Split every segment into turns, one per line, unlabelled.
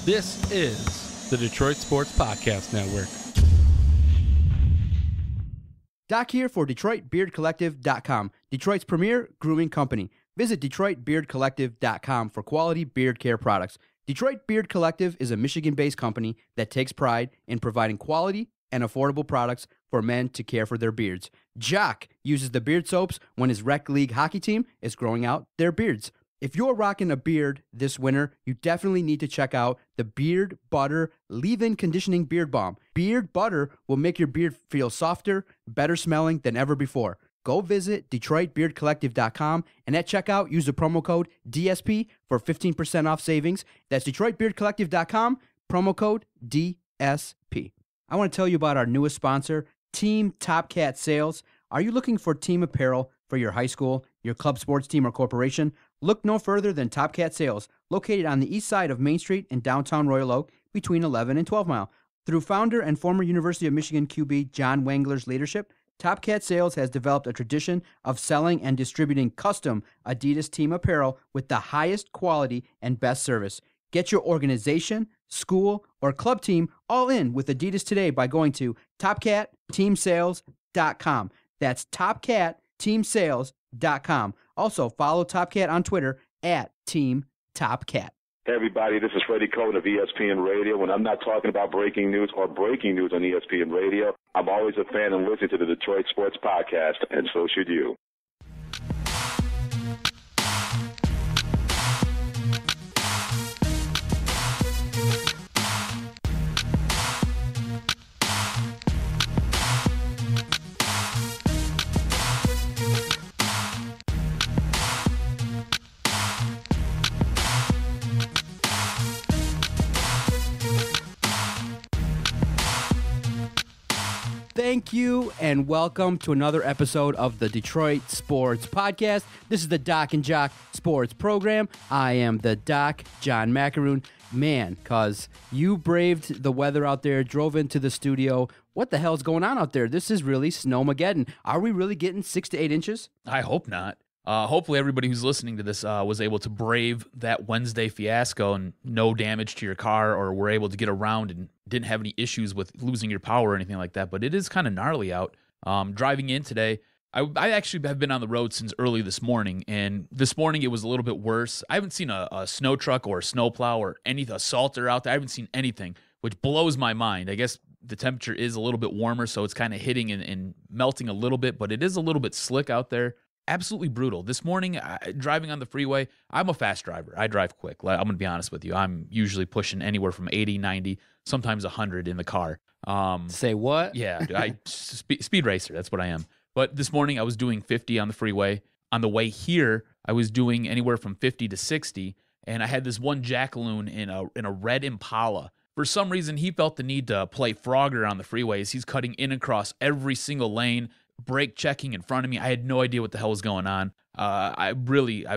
This is the Detroit Sports Podcast Network.
Doc here for DetroitBeardCollective.com, Detroit's premier grooming company. Visit DetroitBeardCollective.com for quality beard care products. Detroit Beard Collective is a Michigan-based company that takes pride in providing quality and affordable products for men to care for their beards. Jock uses the beard soaps when his rec league hockey team is growing out their beards. If you're rocking a beard this winter, you definitely need to check out the Beard Butter Leave-In Conditioning Beard Balm. Beard Butter will make your beard feel softer, better smelling than ever before. Go visit DetroitBeardCollective.com and at checkout, use the promo code DSP for 15% off savings. That's DetroitBeardCollective.com, promo code DSP. I want to tell you about our newest sponsor, Team Top Cat Sales. Are you looking for team apparel for your high school, your club sports team, or corporation? Look no further than Top Cat Sales, located on the east side of Main Street in downtown Royal Oak, between 11 and 12 Mile. Through founder and former University of Michigan QB John Wangler's leadership, Top Cat Sales has developed a tradition of selling and distributing custom Adidas team apparel with the highest quality and best service. Get your organization, school, or club team all in with Adidas today by going to TopCatTeamSales.com. That's TopCatTeamSales.com. Also, follow Top Cat on Twitter at Team Top Cat.
Hey everybody, this is Freddie Cohen of ESPN Radio. When I'm not talking about breaking news or breaking news on ESPN Radio, I'm always a fan and listen to the Detroit Sports Podcast, and so should you.
Thank you, and welcome to another episode of the Detroit Sports Podcast. This is the Doc and Jock Sports Program. I am the Doc, John Macaroon. Man, cause you braved the weather out there, drove into the studio. What the hell's going on out there? This is really snowmageddon. Are we really getting 6 to 8 inches?
I hope not. Hopefully everybody who's listening to this was able to brave that Wednesday fiasco and no damage to your car, or were able to get around and didn't have any issues with losing your power or anything like that. But it is kind of gnarly out. Driving in today, I actually have been on the road since early this morning, and this morning it was a little bit worse. I haven't seen a snow truck or a snowplow or a salter out there. I haven't seen anything, which blows my mind. I guess the temperature is a little bit warmer, so it's kind of hitting and melting a little bit, but it is a little bit slick out there. Absolutely brutal. This morning, driving on the freeway, I'm a fast driver. I drive quick. I'm going to be honest with you. I'm usually pushing anywhere from 80, 90, sometimes 100 in the car.
Say what?
Yeah, speed racer. That's what I am. But this morning, I was doing 50 on the freeway. On the way here, I was doing anywhere from 50 to 60, and I had this one jackaloon in a red Impala. For some reason, he felt the need to play Frogger on the freeways. He's cutting in across every single lane, brake checking in front of me. I had no idea what the hell was going on. I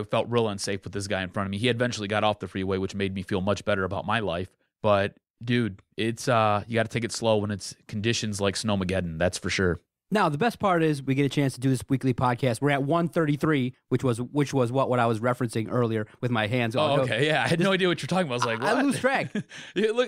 felt real unsafe with this guy in front of me. He eventually got off the freeway, which made me feel much better about my life. But dude, it's you got to take it slow when it's conditions like snowmageddon. That's for sure.
Now, the best part is we get a chance to do this weekly podcast. We're at 133, which was what I was referencing earlier with my hands.
Oh, okay, yeah. I had no idea what you're talking about. I was like, what?
I lose track.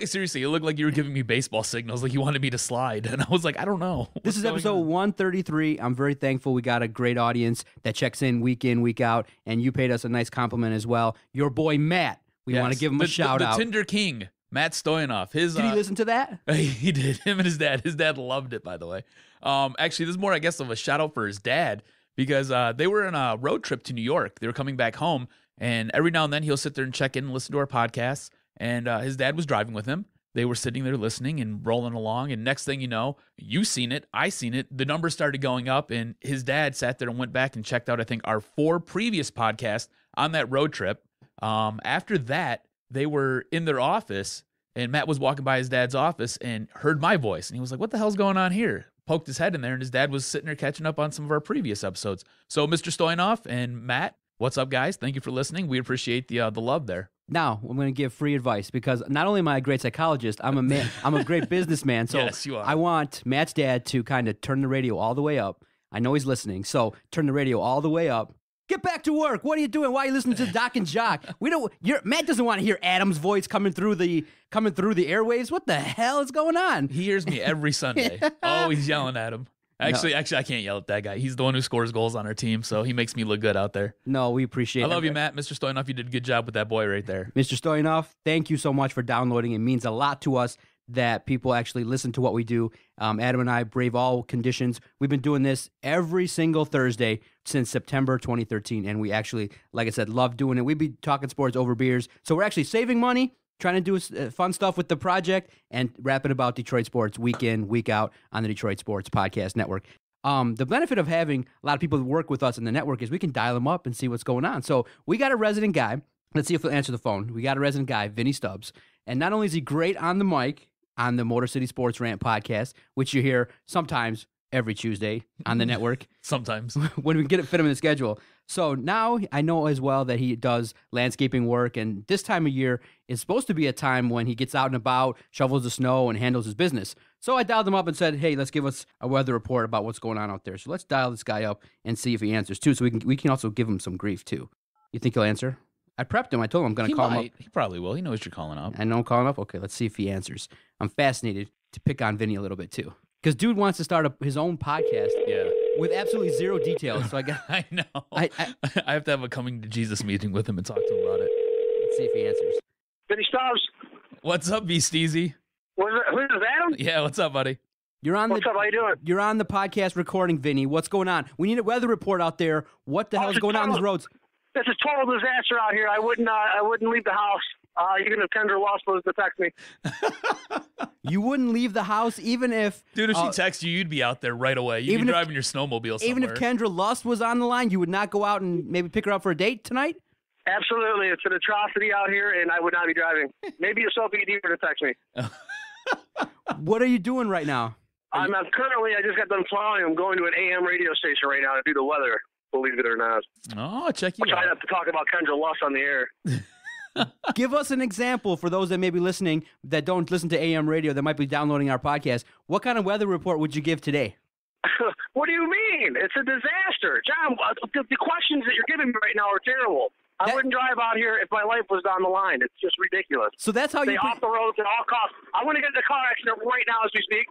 Seriously, it looked like you were giving me baseball signals, like you wanted me to slide. And I was like, I don't know.
This is episode 133. I'm very thankful we got a great audience that checks in, week out, and you paid us a nice compliment as well. Your boy, Matt. We want to give him a shout out.
The Tinder King, Matt Stoyanov.
Did he listen to that?
He did. Him and his dad. His dad loved it, by the way. Actually, this is more, I guess, of a shout out for his dad, because they were on a road trip to New York. They were coming back home, and every now and then he'll sit there and check in and listen to our podcasts. And his dad was driving with him. They were sitting there listening and rolling along. And next thing you know, you seen it, I seen it. The numbers started going up, and his dad sat there and went back and checked out, I think, our 4 previous podcasts on that road trip. After that, they were in their office, and Matt was walking by his dad's office and heard my voice. And he was like, what the hell's going on here? Poked his head in there, and his dad was sitting there catching up on some of our previous episodes. So Mr. Stoyanov and Matt, what's up, guys? Thank you for listening. We appreciate the love there.
Now, I'm going to give free advice, because not only am I a great psychologist, I'm a great businessman. So
yes, you are.
I want Matt's dad to kind of turn the radio all the way up. I know he's listening, so turn the radio all the way up Get back to work. What are you doing? Why are you listening to Doc and Jock? Matt doesn't want to hear Adam's voice coming through the airwaves. What the hell is going on?
He hears me every Sunday. Always yelling at him. Actually, I can't yell at that guy. He's the one who scores goals on our team, so he makes me look good out there.
No, we appreciate it.
I love you, Matt. Mr. Stoyanov, you did a good job with that boy right there.
Mr. Stoyanov, thank you so much for downloading. It means a lot to us that people actually listen to what we do. Adam and I brave all conditions. We've been doing this every single Thursday since September 2013, and we actually, like I said, love doing it. We be talking sports over beers, so we're actually saving money, trying to do fun stuff with the project, and rapping about Detroit sports week in, week out on the Detroit Sports Podcast Network. The benefit of having a lot of people work with us in the network is we can dial them up and see what's going on. So we got a resident guy. Let's see if he'll answer the phone. We got a resident guy, Vinny Stubbs, and not only is he great on the mic, on the Motor City Sports Rant podcast, which you hear sometimes every Tuesday on the network.
Sometimes.
When we fit him in the schedule. So now I know as well that he does landscaping work, and this time of year is supposed to be a time when he gets out and about, shovels the snow, and handles his business. So I dialed him up and said, hey, let's give us a weather report about what's going on out there. So let's dial this guy up and see if he answers, too, so we can also give him some grief, too. You think he'll answer? I prepped him. I told him I'm going to call him up.
He probably will. He knows you're calling up.
I know I'm calling up? Okay, let's see if he answers. I'm fascinated to pick on Vinny a little bit, too. Because dude wants to start his own podcast with absolutely zero details. So
I know. I have to have a coming to Jesus meeting with him and talk to him about it.
Let's see if he answers.
Vinny Stubbs.
What's up, B. Steezy?
Who is Adam?
Yeah, what's up, buddy?
What's up? How you doing?
You're on the podcast recording, Vinny. What's going on? We need a weather report out there. What the hell is going on these roads?
It's a total disaster out here. I wouldn't leave the house. Even if Kendra Lost was to text me.
You wouldn't leave the house even if...
Dude, if she texts you, you'd be out there right away. You'd be driving your snowmobile somewhere.
Even if Kendra Lust was on the line, you would not go out and maybe pick her up for a date tonight?
Absolutely. It's an atrocity out here, and I would not be driving. Maybe a Sophie were to text me.
What are you doing right now?
I just got done flying. I'm going to an AM radio station right now to do the weather, believe it or not.
Oh, check you out.
Trying not to talk about Kendra Lust on the air.
Give us an example for those that may be listening that don't listen to AM radio that might be downloading our podcast. What kind of weather report would you give today?
What do you mean? It's a disaster. John, the questions that you're giving me right now are terrible. I wouldn't drive out here if my life was on the line. It's just ridiculous.
So that's how you...
off the roads at all costs. I want to get in a car accident right now as we speak.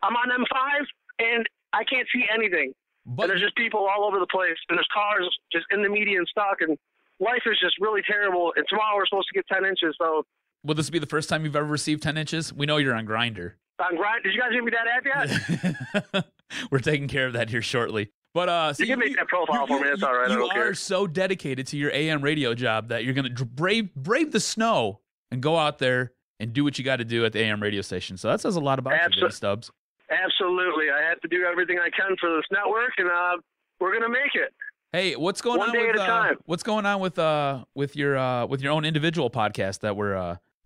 I'm on M5, and I can't see anything. And there's just people all over the place, and there's cars just in the median stuck, and life is just really terrible. And tomorrow we're supposed to get 10 inches, so...
Will this be the first time you've ever received 10 inches? We know you're on Grindr.
On Grindr? Did you guys give me that app yet?
We're taking care of that here shortly. But
you can make that profile for me. That's all right. I don't care.
You are so dedicated to your AM radio job that you're going to brave the snow and go out there and do what you got to do at the AM radio station. So that says a lot about you, Vinny Stubbs.
Absolutely. I have to do everything I can for this network, and we're going to make it.
Hey, what's going on with your own individual podcast that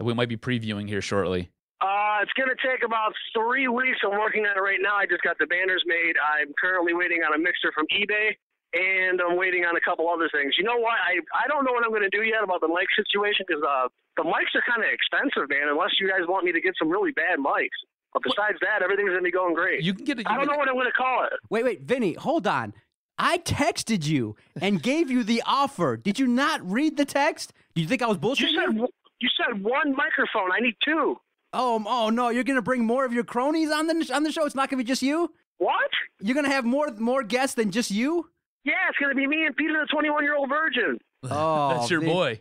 we might be previewing here shortly?
It's going to take about 3 weeks. I'm working on it right now. I just got the banners made. I'm currently waiting on a mixer from eBay, and I'm waiting on a couple other things. You know what? I don't know what I'm going to do yet about the mic situation because the mics are kind of expensive, man, unless you guys want me to get some really bad mics. But besides that, everything's going to be going great.
You can get it.
I don't know what I'm going to call it.
Wait, Vinny, hold on. I texted you and gave you the offer. Did you not read the text? Did you think I was bullshitting you?
You said one microphone. I need 2.
Oh no! You're gonna bring more of your cronies on the show. It's not gonna be just you.
What?
You're gonna have more guests than just you.
Yeah, it's gonna be me and Peter, the 21-year-old virgin.
Oh,
that's your boy.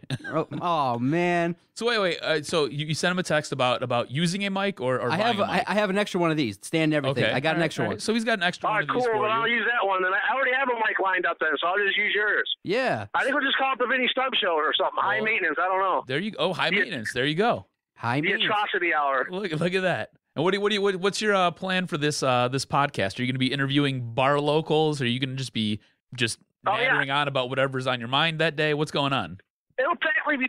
Oh man.
So wait. So you sent him a text about using a mic or
I have an extra one of these. Stand everything.
Okay.
I got an extra one.
So he's got an extra one of these
cool.
for
Well,
you.
I'll use that one. Then I already have a mic lined up then, so I'll just use yours.
Yeah.
I think we'll just call it the Vinny Stubbs Show or something. High maintenance. I don't know.
There you go. Oh, high maintenance. There you go.
High
maintenance. The atrocity hour.
Look at that. And what's your plan for this podcast? Are you going to be interviewing bar locals? Or are you going to just be nattering on about whatever's on your mind that day? What's going on?
It'll technically be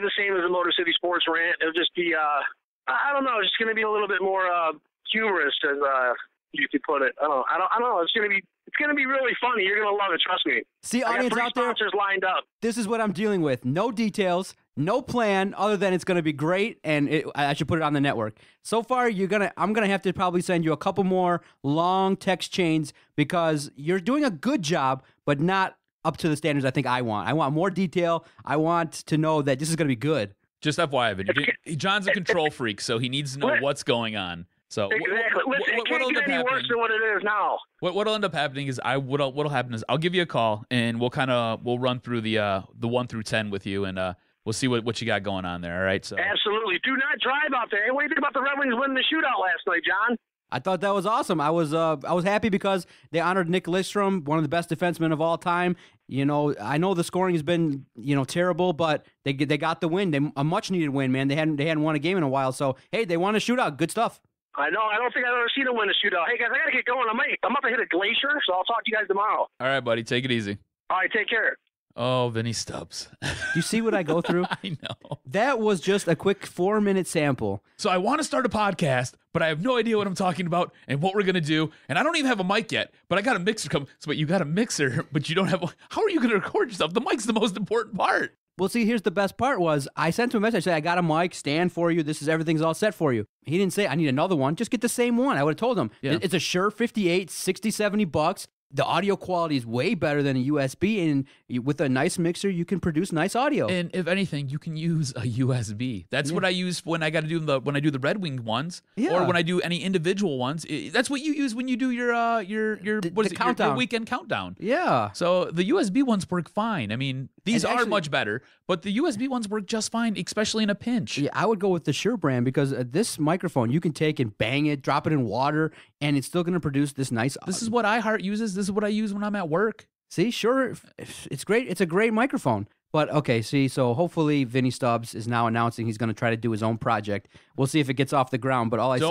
the same as the Motor City Sports Rant. It'll just be I don't know. It's just going to be a little bit more humorous, as you could put it. I don't know. It's going to be really funny. You're going to love it. Trust me.
See, audience out there,
sponsors lined up.
This is what I'm dealing with. No details, no plan, other than it's going to be great, and I should put it on the network. So far, I'm going to have to probably send you a couple more long text chains because you're doing a good job, but not up to the standards I think I want. I want more detail. I want to know that this is going to be good.
Just FYI, Vinny, John's a control freak, so he needs to know what's going on. So
exactly. Listen, it can't get any worse than what it is now.
What'll end up happening is what'll happen is I'll give you a call and we'll run through the 1 through 10 with you, and we'll see what you got going on there. All right. So
absolutely. Do not drive out there. Hey, what do you think about the Red Wings winning the shootout last night, John?
I thought that was awesome. I was happy because they honored Nick Lidstrom, one of the best defensemen of all time. You know, I know the scoring has been, terrible, but they got the win. A much needed win, man. They hadn't won a game in a while. So hey, they won a shootout. Good stuff.
I know. I don't think I've ever seen them win a shootout. Hey guys, I gotta get going. I'm about to hit a glacier, so I'll talk to you guys tomorrow.
All right, buddy. Take it easy.
All right, take care.
Oh, Vinny Stubbs.
Do you see what I go through?
I know.
That was just a quick 4-minute sample.
So I want to start a podcast, but I have no idea what I'm talking about and what we're going to do. And I don't even have a mic yet, but I got a mixer coming. So, but you got a mixer, but you don't have how are you going to record yourself? The mic's the most important part.
Well, see, here's the best part was I sent him a message. I said, I got a mic, stand for you. Everything's all set for you. He didn't say, I need another one. Just get the same one. I would have told him.
Yeah.
It's a Shure 58, 60, 70 bucks. The audio quality is way better than a USB, and with a nice mixer, you can produce nice audio.
And if anything, you can use a USB. That's what I use when I got to do when I do the Red Wing ones, or when I do any individual ones. That's what you use when you do your
countdown.
Your weekend countdown.
Yeah.
So the USB ones work fine. I mean, these are
actually,
much better, but the USB ones work just fine, especially in a pinch.
Yeah, I would go with the Shure brand because this microphone, you can take and bang it, drop it in water, and it's still going to produce this nice.
This is what iHeart uses. This is what I use when I'm at work.
See, Shure, it's great. It's a great microphone. But okay, so hopefully Vinny Stubbs is now announcing he's going to try to do his own project. We'll see if it gets off the ground. But all I say
is,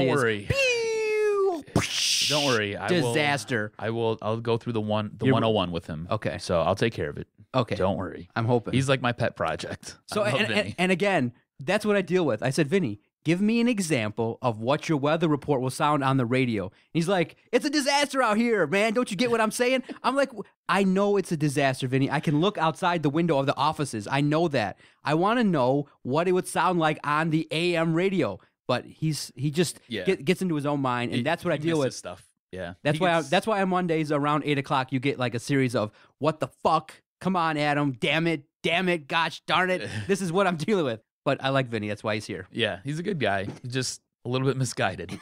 don't worry.
Disaster.
I'll go through the 101 with him.
Okay.
So I'll take care of it.
Okay.
Don't worry.
I'm hoping.
He's like my pet project.
So and again, that's what I deal with. I said, Vinny, give me an example of what your weather report will sound on the radio. He's like, it's a disaster out here, man. Don't you get what I'm saying? I'm like, I know it's a disaster, Vinny. I can look outside the window of the offices. I know that. I want to know what it would sound like on the AM radio. But he just gets into his own mind, and that's what I deal with.
Stuff. Yeah.
That's why on Mondays around 8:00 you get like a series of what the fuck? Come on, Adam. Damn it, gosh darn it. This is what I'm dealing with. But I like Vinny. That's why he's here.
Yeah, he's a good guy. He's just a little bit misguided.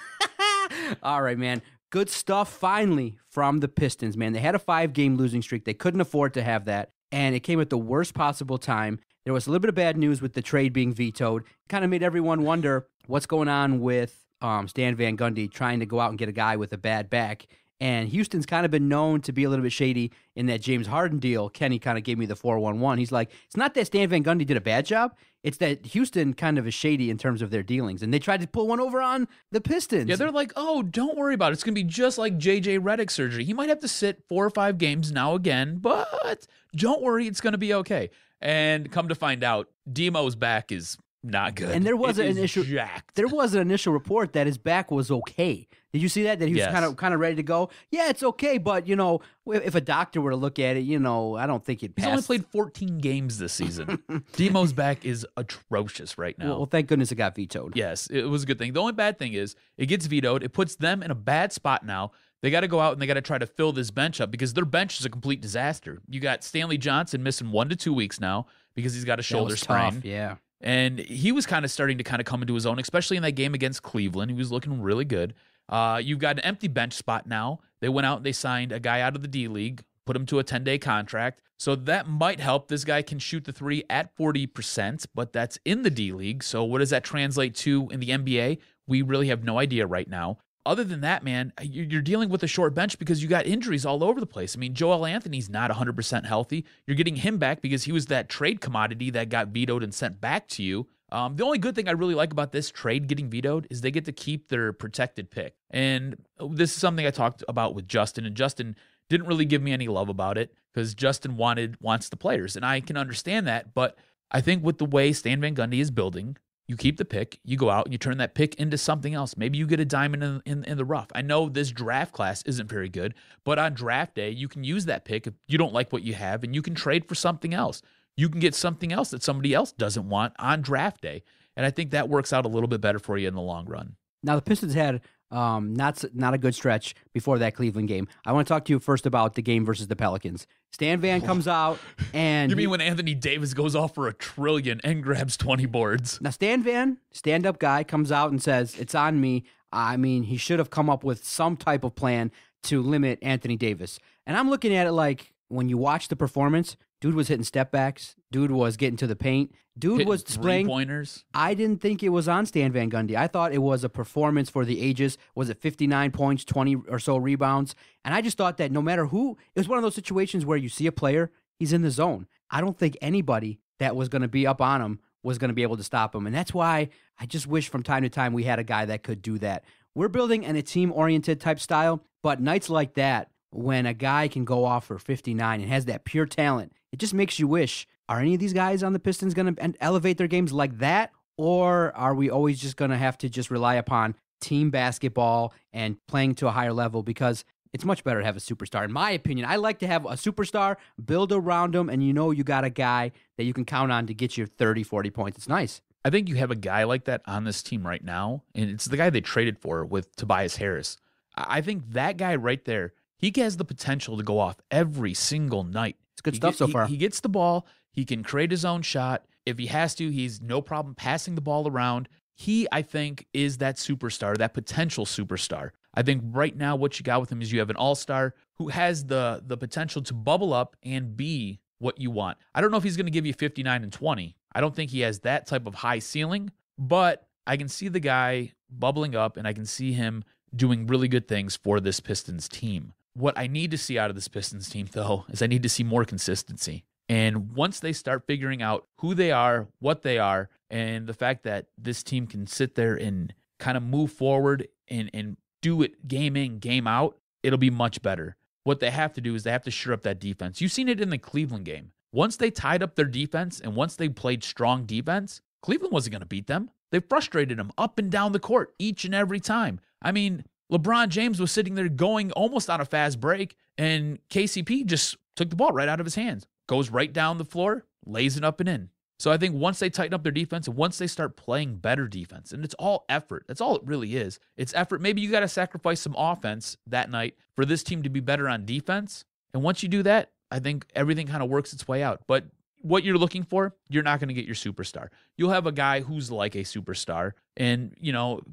All right, man. Good stuff finally from the Pistons, man. They had a 5-game losing streak. They couldn't afford to have that, and it came at the worst possible time. There was a little bit of bad news with the trade being vetoed. Kind of made everyone wonder what's going on with Stan Van Gundy trying to go out and get a guy with a bad back. And Houston's kind of been known to be a little bit shady in that James Harden deal. Kenny kind of gave me the 411. He's like, it's not that Stan Van Gundy did a bad job. It's that Houston kind of is shady in terms of their dealings. And they tried to pull one over on the Pistons.
Yeah, they're like, oh, don't worry about it. It's going to be just like J.J. Redick surgery. He might have to sit 4 or 5 games now again, but don't worry. It's going to be okay. And come to find out, Demo's back is not good.
And there was an initial report that his back was okay. Did you see that? That he was kind of ready to go. Yeah, it's okay, but if a doctor were to look at it, I don't think he'd pass.
He's only played 14 games this season. Demo's back is atrocious right now.
Well, thank goodness it got vetoed.
Yes, it was a good thing. The only bad thing is it gets vetoed. It puts them in a bad spot now. They got to go out and they got to try to fill this bench up because their bench is a complete disaster. You got Stanley Johnson missing 1 to 2 weeks now because he's got a shoulder sprain.
Tough, yeah.
And he was kind of starting to come into his own, especially in that game against Cleveland. He was looking really good. You've got an empty bench spot now. They went out and they signed a guy out of the D-League, put him to a 10-day contract. So that might help. This guy can shoot the 3 at 40%, but that's in the D-League. So what does that translate to in the NBA? We really have no idea right now. Other than that, man, you're dealing with a short bench because you got injuries all over the place. I mean, Joel Anthony's not 100% healthy. You're getting him back because he was that trade commodity that got vetoed and sent back to you. The only good thing I really like about this trade getting vetoed is they get to keep their protected pick. And this is something I talked about with Justin, and Justin didn't really give me any love about it because Justin wants the players, and I can understand that. But I think with the way Stan Van Gundy is building, you keep the pick, you go out and you turn that pick into something else. Maybe you get a diamond in the rough. I know this draft class isn't very good, but on draft day, you can use that pick if you don't like what you have, and you can trade for something else. You can get something else that somebody else doesn't want on draft day. And I think that works out a little bit better for you in the long run.
Now, the Pistons had Not a good stretch before that Cleveland game. I want to talk to you first about the game versus the Pelicans. Stan Van comes out and
You mean when Anthony Davis goes off for $1 trillion and grabs 20 boards?
Now Stan Van, stand-up guy, comes out and says, it's on me. I mean, he should have come up with some type of plan to limit Anthony Davis. And I'm looking at it like, when you watch the performance, dude was hitting step backs. Dude was getting to the paint. Dude
Hitting
was displaying
three-pointers.
I didn't think it was on Stan Van Gundy. I thought it was a performance for the ages. Was it 59 points, 20 or so rebounds? And I just thought that no matter who, it was one of those situations where you see a player, he's in the zone. I don't think anybody that was going to be up on him was going to be able to stop him. And that's why I just wish from time to time we had a guy that could do that. We're building in a team-oriented type style, but nights like that, when a guy can go off for 59 and has that pure talent, it just makes you wish, are any of these guys on the Pistons going to elevate their games like that? Or are we always just going to have to just rely upon team basketball and playing to a higher level? Because it's much better to have a superstar. In my opinion, I like to have a superstar, build around him, and you got a guy that you can count on to get you 30, 40 points. It's nice.
I think you have a guy like that on this team right now, and it's the guy they traded for with Tobias Harris. I think that guy right there, he has the potential to go off every single night.
It's good stuff so far.
He gets the ball. He can create his own shot. If he has to, he's no problem passing the ball around. He, I think, is that superstar, that potential superstar. I think right now what you got with him is you have an all-star who has the potential to bubble up and be what you want. I don't know if he's going to give you 59 and 20. I don't think he has that type of high ceiling, but I can see the guy bubbling up, and I can see him doing really good things for this Pistons team. What I need to see out of this Pistons team, though, is I need to see more consistency. And once they start figuring out who they are, what they are, and the fact that this team can sit there and kind of move forward and do it game in, game out, it'll be much better. What they have to do is they have to shore up that defense. You've seen it in the Cleveland game. Once they tied up their defense and once they played strong defense, Cleveland wasn't going to beat them. They frustrated them up and down the court each and every time. I mean, LeBron James was sitting there going almost on a fast break, and KCP just took the ball right out of his hands, goes right down the floor, lays it up and in. So I think once they tighten up their defense and once they start playing better defense, and it's all effort. That's all it really is. It's effort. Maybe you got to sacrifice some offense that night for this team to be better on defense. And once you do that, I think everything kind of works its way out. But what you're looking for, you're not going to get your superstar. You'll have a guy who's like a superstar. And,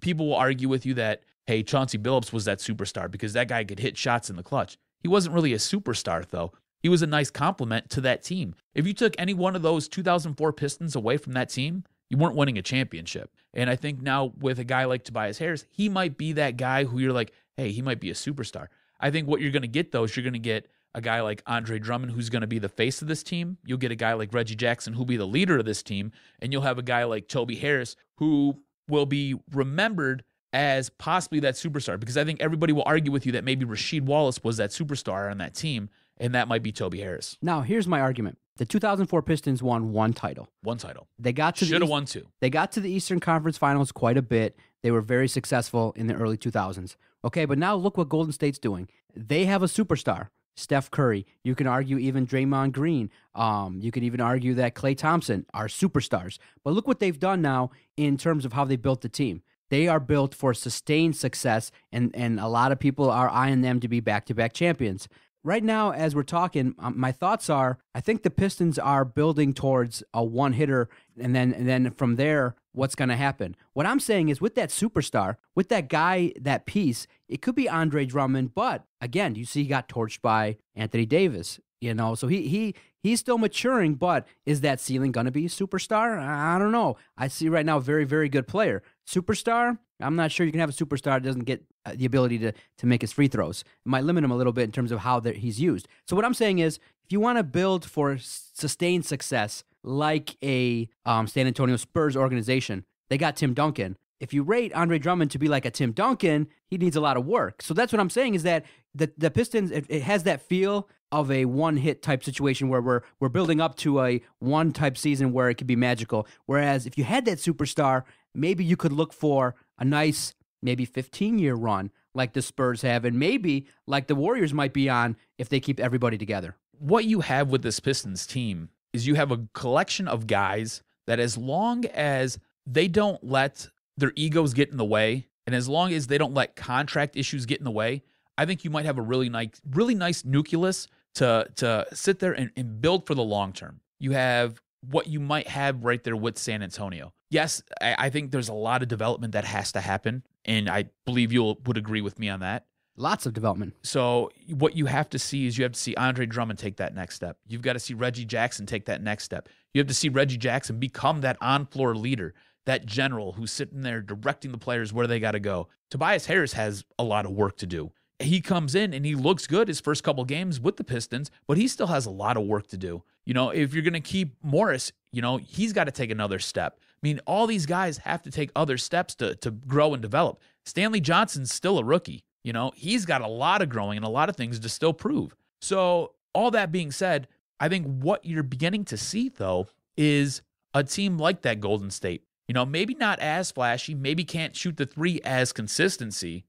people will argue with you that, hey, Chauncey Billups was that superstar because that guy could hit shots in the clutch. He wasn't really a superstar, though. He was a nice compliment to that team. If you took any one of those 2004 Pistons away from that team, you weren't winning a championship. And I think now with a guy like Tobias Harris, he might be that guy who you're like, hey, he might be a superstar. I think what you're going to get, though, is you're going to get a guy like Andre Drummond, who's going to be the face of this team. You'll get a guy like Reggie Jackson, who'll be the leader of this team. And you'll have a guy like Toby Harris, who will be remembered as possibly that superstar. Because I think everybody will argue with you that maybe Rasheed Wallace was that superstar on that team, and that might be Toby Harris.
Now, here's my argument. The 2004 Pistons won one title.
One title.
They got to
should have won two.
They got to the Eastern Conference Finals quite a bit. They were very successful in the early 2000s. Okay, but now look what Golden State's doing. They have a superstar, Steph Curry. You can argue even Draymond Green. You could even argue that Klay Thompson are superstars. But look what they've done now in terms of how they built the team. They are built for sustained success, and a lot of people are eyeing them to be back-to-back champions. Right now, as we're talking, my thoughts are, I think the Pistons are building towards a one-hitter, and then from there, what's going to happen? What I'm saying is with that superstar, with that guy, that piece, it could be Andre Drummond, but again, you see he got torched by Anthony Davis, so he's still maturing, but is that ceiling going to be a superstar? I don't know. I see right now a very, very good player. Superstar, I'm not sure you can have a superstar that doesn't get the ability to make his free throws. It might limit him a little bit in terms of how he's used. So what I'm saying is, if you want to build for sustained success like a San Antonio Spurs organization, they got Tim Duncan. If you rate Andre Drummond to be like a Tim Duncan, he needs a lot of work. So that's what I'm saying is that the Pistons, it has that feel of a one-hit type situation where we're building up to a one-type season where it could be magical. Whereas if you had that superstar, maybe you could look for a nice maybe 15-year run like the Spurs have, and maybe like the Warriors might be on if they keep everybody together.
What you have with this Pistons team is you have a collection of guys that as long as they don't let their egos get in the way and as long as they don't let contract issues get in the way, I think you might have a really nice nucleus to sit there and build for the long term. You have what you might have right there with San Antonio. Yes, I think there's a lot of development that has to happen, and I believe you would agree with me on that.
Lots of development.
So what you have to see is you have to see Andre Drummond take that next step. You've got to see Reggie Jackson take that next step. You have to see Reggie Jackson become that on-floor leader, that general who's sitting there directing the players where they got to go. Tobias Harris has a lot of work to do. He comes in and he looks good his first couple games with the Pistons, but he still has a lot of work to do. You know, if you're going to keep Morris, you know, he's got to take another step. I mean, all these guys have to take other steps to grow and develop. Stanley Johnson's still a rookie. You know, he's got a lot of growing and a lot of things to still prove. So all that being said, I think what you're beginning to see, though, is a team like that Golden State. You know, maybe not as flashy, maybe can't shoot the three as consistently,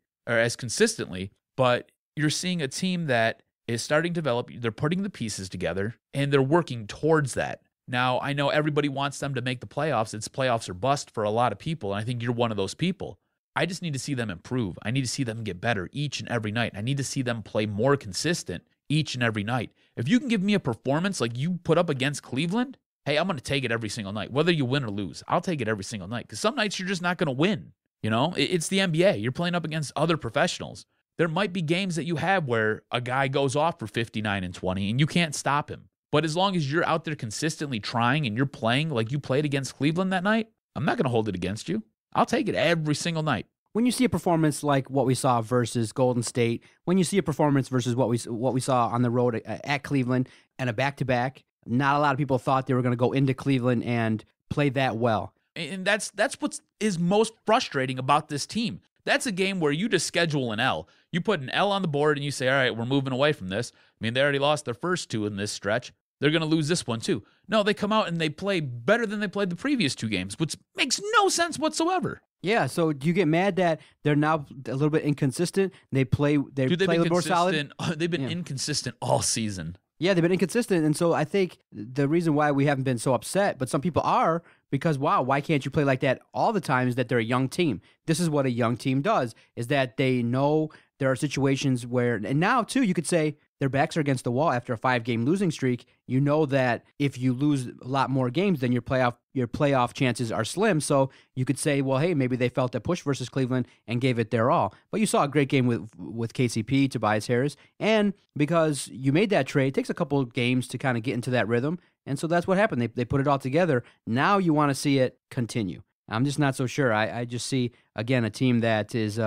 but you're seeing a team that is starting to develop. They're putting the pieces together, and they're working towards that. Now, I know everybody wants them to make the playoffs. It's playoffs or bust for a lot of people, and I think you're one of those people. I just need to see them improve. I need to see them get better each and every night. I need to see them play more consistent each and every night. If you can give me a performance like you put up against Cleveland, hey, I'm going to take it every single night. Whether you win or lose, I'll take it every single night because some nights you're just not going to win. You know, it's the NBA. You're playing up against other professionals. There might be games that you have where a guy goes off for 59 and 20 and you can't stop him. But as long as you're out there consistently trying and you're playing like you played against Cleveland that night, I'm not going to hold it against you. I'll take it every single night.
When you see a performance like what we saw versus Golden State, when you see a performance versus what we saw on the road at Cleveland and a back-to-back, not a lot of people thought they were going to go into Cleveland and play that well.
And that's what is most frustrating about this team. That's a game where you just schedule an L. You put an L on the board and you say, all right, we're moving away from this. I mean, they already lost their first two in this stretch. They're going to lose this one too. No, they come out and they play better than they played the previous two games, which makes no sense whatsoever.
Yeah, so do you get mad that they're now a little bit inconsistent? They play a little more solid.
They've been inconsistent all season.
Yeah, they've been inconsistent, and so I think the reason why we haven't been so upset, but some people are, because, wow, why can't you play like that all the time, is that they're a young team. This is what a young team does, is that they know there are situations where, and now, too, you could say their backs are against the wall after a 5-game losing streak. You know that if you lose a lot more games, then your playoff chances are slim. So you could say, well, hey, maybe they felt that push versus Cleveland and gave it their all. But you saw a great game with KCP, Tobias Harris, and because you made that trade, it takes a couple of games to kind of get into that rhythm, and so that's what happened. They put it all together. Now you want to see it continue. I'm just not so sure. I just see, again, a team that is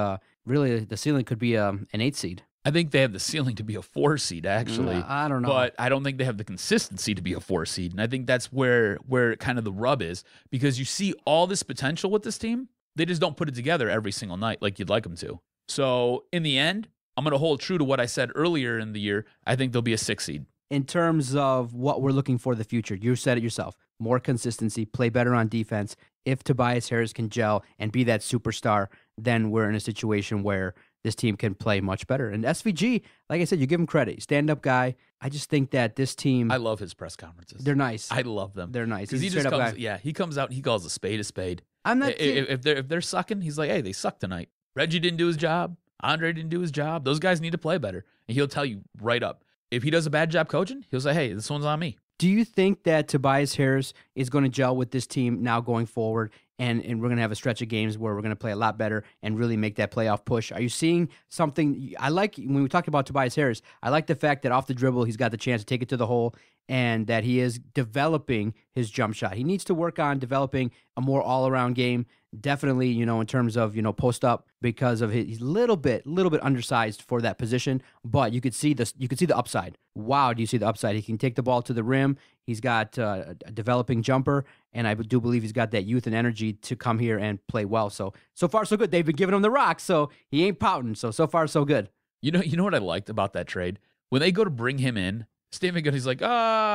really, the ceiling could be an 8 seed.
I think they have the ceiling to be a 4 seed, actually.
I don't know.
But I don't think they have the consistency to be a 4 seed. And I think that's where kind of the rub is, because you see all this potential with this team. They just don't put it together every single night like you'd like them to. So in the end, I'm going to hold true to what I said earlier in the year. I think they'll be a 6 seed.
In terms of what we're looking for the future, you said it yourself. More consistency, play better on defense. If Tobias Harris can gel and be that superstar, then we're in a situation where this team can play much better. And SVG, like I said, you give him credit. Stand-up guy. I just think that this team...
I love his press conferences.
They're nice.
I love them.
They're nice.
Because he just comes... Guy. Yeah, he comes out and he calls a spade a spade.
I'm not...
If they're sucking, he's like, hey, they suck tonight. Reggie didn't do his job. Andre didn't do his job. Those guys need to play better. And he'll tell you right up. If he does a bad job coaching, he'll say, hey, this one's on me.
Do you think that Tobias Harris is going to gel with this team now going forward, and we're going to have a stretch of games where we're going to play a lot better and really make that playoff push? Are you seeing something? I like, when we talked about Tobias Harris, I like the fact that off the dribble, he's got the chance to take it to the hole and that he is developing his jump shot. He needs to work on developing a more all-around game. Definitely, in terms of, post up, because of he's a little bit undersized for that position, but you could see this. You could see the upside. Wow, do you see the upside? He can take the ball to the rim. He's got a developing jumper, and I do believe he's got that youth and energy to come here and play well. So far, so good. They've been giving him the rock, so he ain't pouting. So far, so good.
You know what I liked about that trade? When they go to bring him in, Stan Van Gundy's like,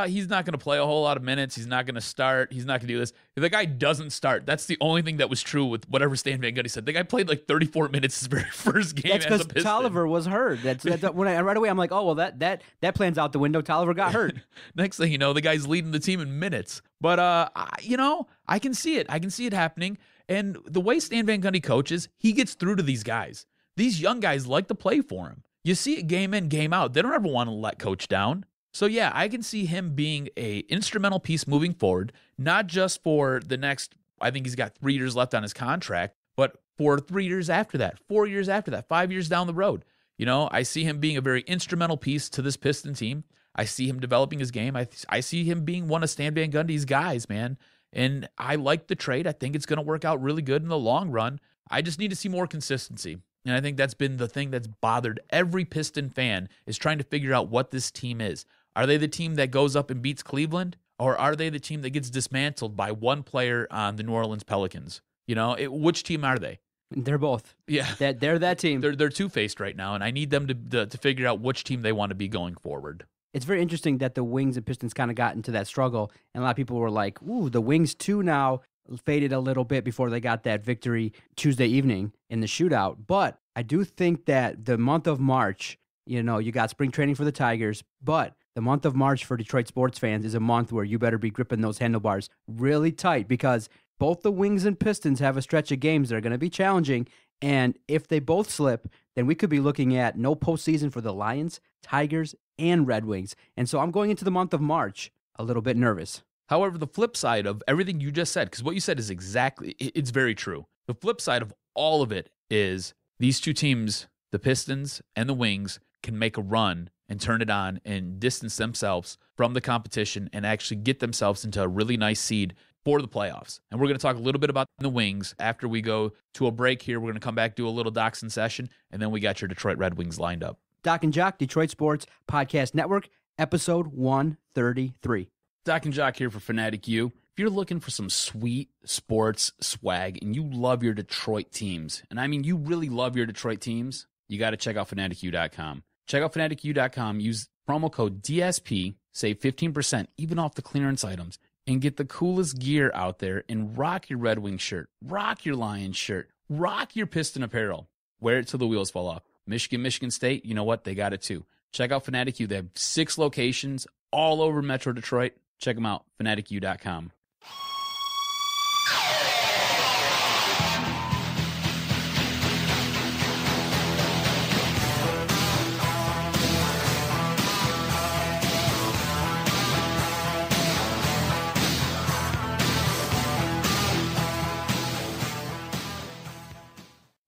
he's not going to play a whole lot of minutes. He's not going to start. He's not going to do this. If the guy doesn't start, that's the only thing that was true with whatever Stan Van Gundy said. The guy played like 34 minutes his very first game.
That's because Tolliver was hurt. That's when right away I'm like, oh, well, that plan's out the window. Tolliver got hurt.
Next thing you know, the guy's leading the team in minutes. But, I can see it. I can see it happening. And the way Stan Van Gundy coaches, he gets through to these guys. These young guys like to play for him. You see it game in, game out. They don't ever want to let coach down. So, yeah, I can see him being a instrumental piece moving forward, not just for the next, I think he's got 3 years left on his contract, but for 3 years after that, 4 years after that, 5 years down the road. You know, I see him being a very instrumental piece to this Piston team. I see him developing his game. I see him being one of Stan Van Gundy's guys, man. And I like the trade. I think it's going to work out really good in the long run. I just need to see more consistency. And I think that's been the thing that's bothered every Piston fan, is trying to figure out what this team is. Are they the team that goes up and beats Cleveland? Or are they the team that gets dismantled by one player on the New Orleans Pelicans? You know, which team are they?
They're both.
Yeah.
They're that team.
They're two-faced right now, and I need them to figure out which team they want to be going forward.
It's very interesting that the Wings and Pistons kind of got into that struggle, and a lot of people were like, ooh, the Wings too now faded a little bit before they got that victory Tuesday evening in the shootout. But I do think that the month of March, you know, you got spring training for the Tigers, but the month of March for Detroit sports fans is a month where you better be gripping those handlebars really tight, because both the Wings and Pistons have a stretch of games that are going to be challenging. And if they both slip, then we could be looking at no postseason for the Lions, Tigers, and Red Wings. And so I'm going into the month of March a little bit nervous.
However, the flip side of everything you just said, because what you said is it's very true. The flip side of all of it is these two teams, the Pistons and the Wings, can make a run and turn it on and distance themselves from the competition and actually get themselves into a really nice seed for the playoffs. And we're going to talk a little bit about the Wings after we go to a break here. We're going to come back, do a little Doxson session, and then we got your Detroit Red Wings lined up.
Doc and Jock, Detroit Sports Podcast Network, episode 133.
Doc and Jock here for Fanatic U. If you're looking for some sweet sports swag and you love your Detroit teams, and I mean you really love your Detroit teams, you got to check out fanaticu.com. Check out fanaticu.com, use promo code DSP, save 15% even off the clearance items, and get the coolest gear out there and rock your Red Wings shirt, rock your Lions shirt, rock your Piston apparel. Wear it till the wheels fall off. Michigan State, you know what? They got it too. Check out Fanatic U. They have 6 locations all over Metro Detroit. Check them out, fanaticu.com.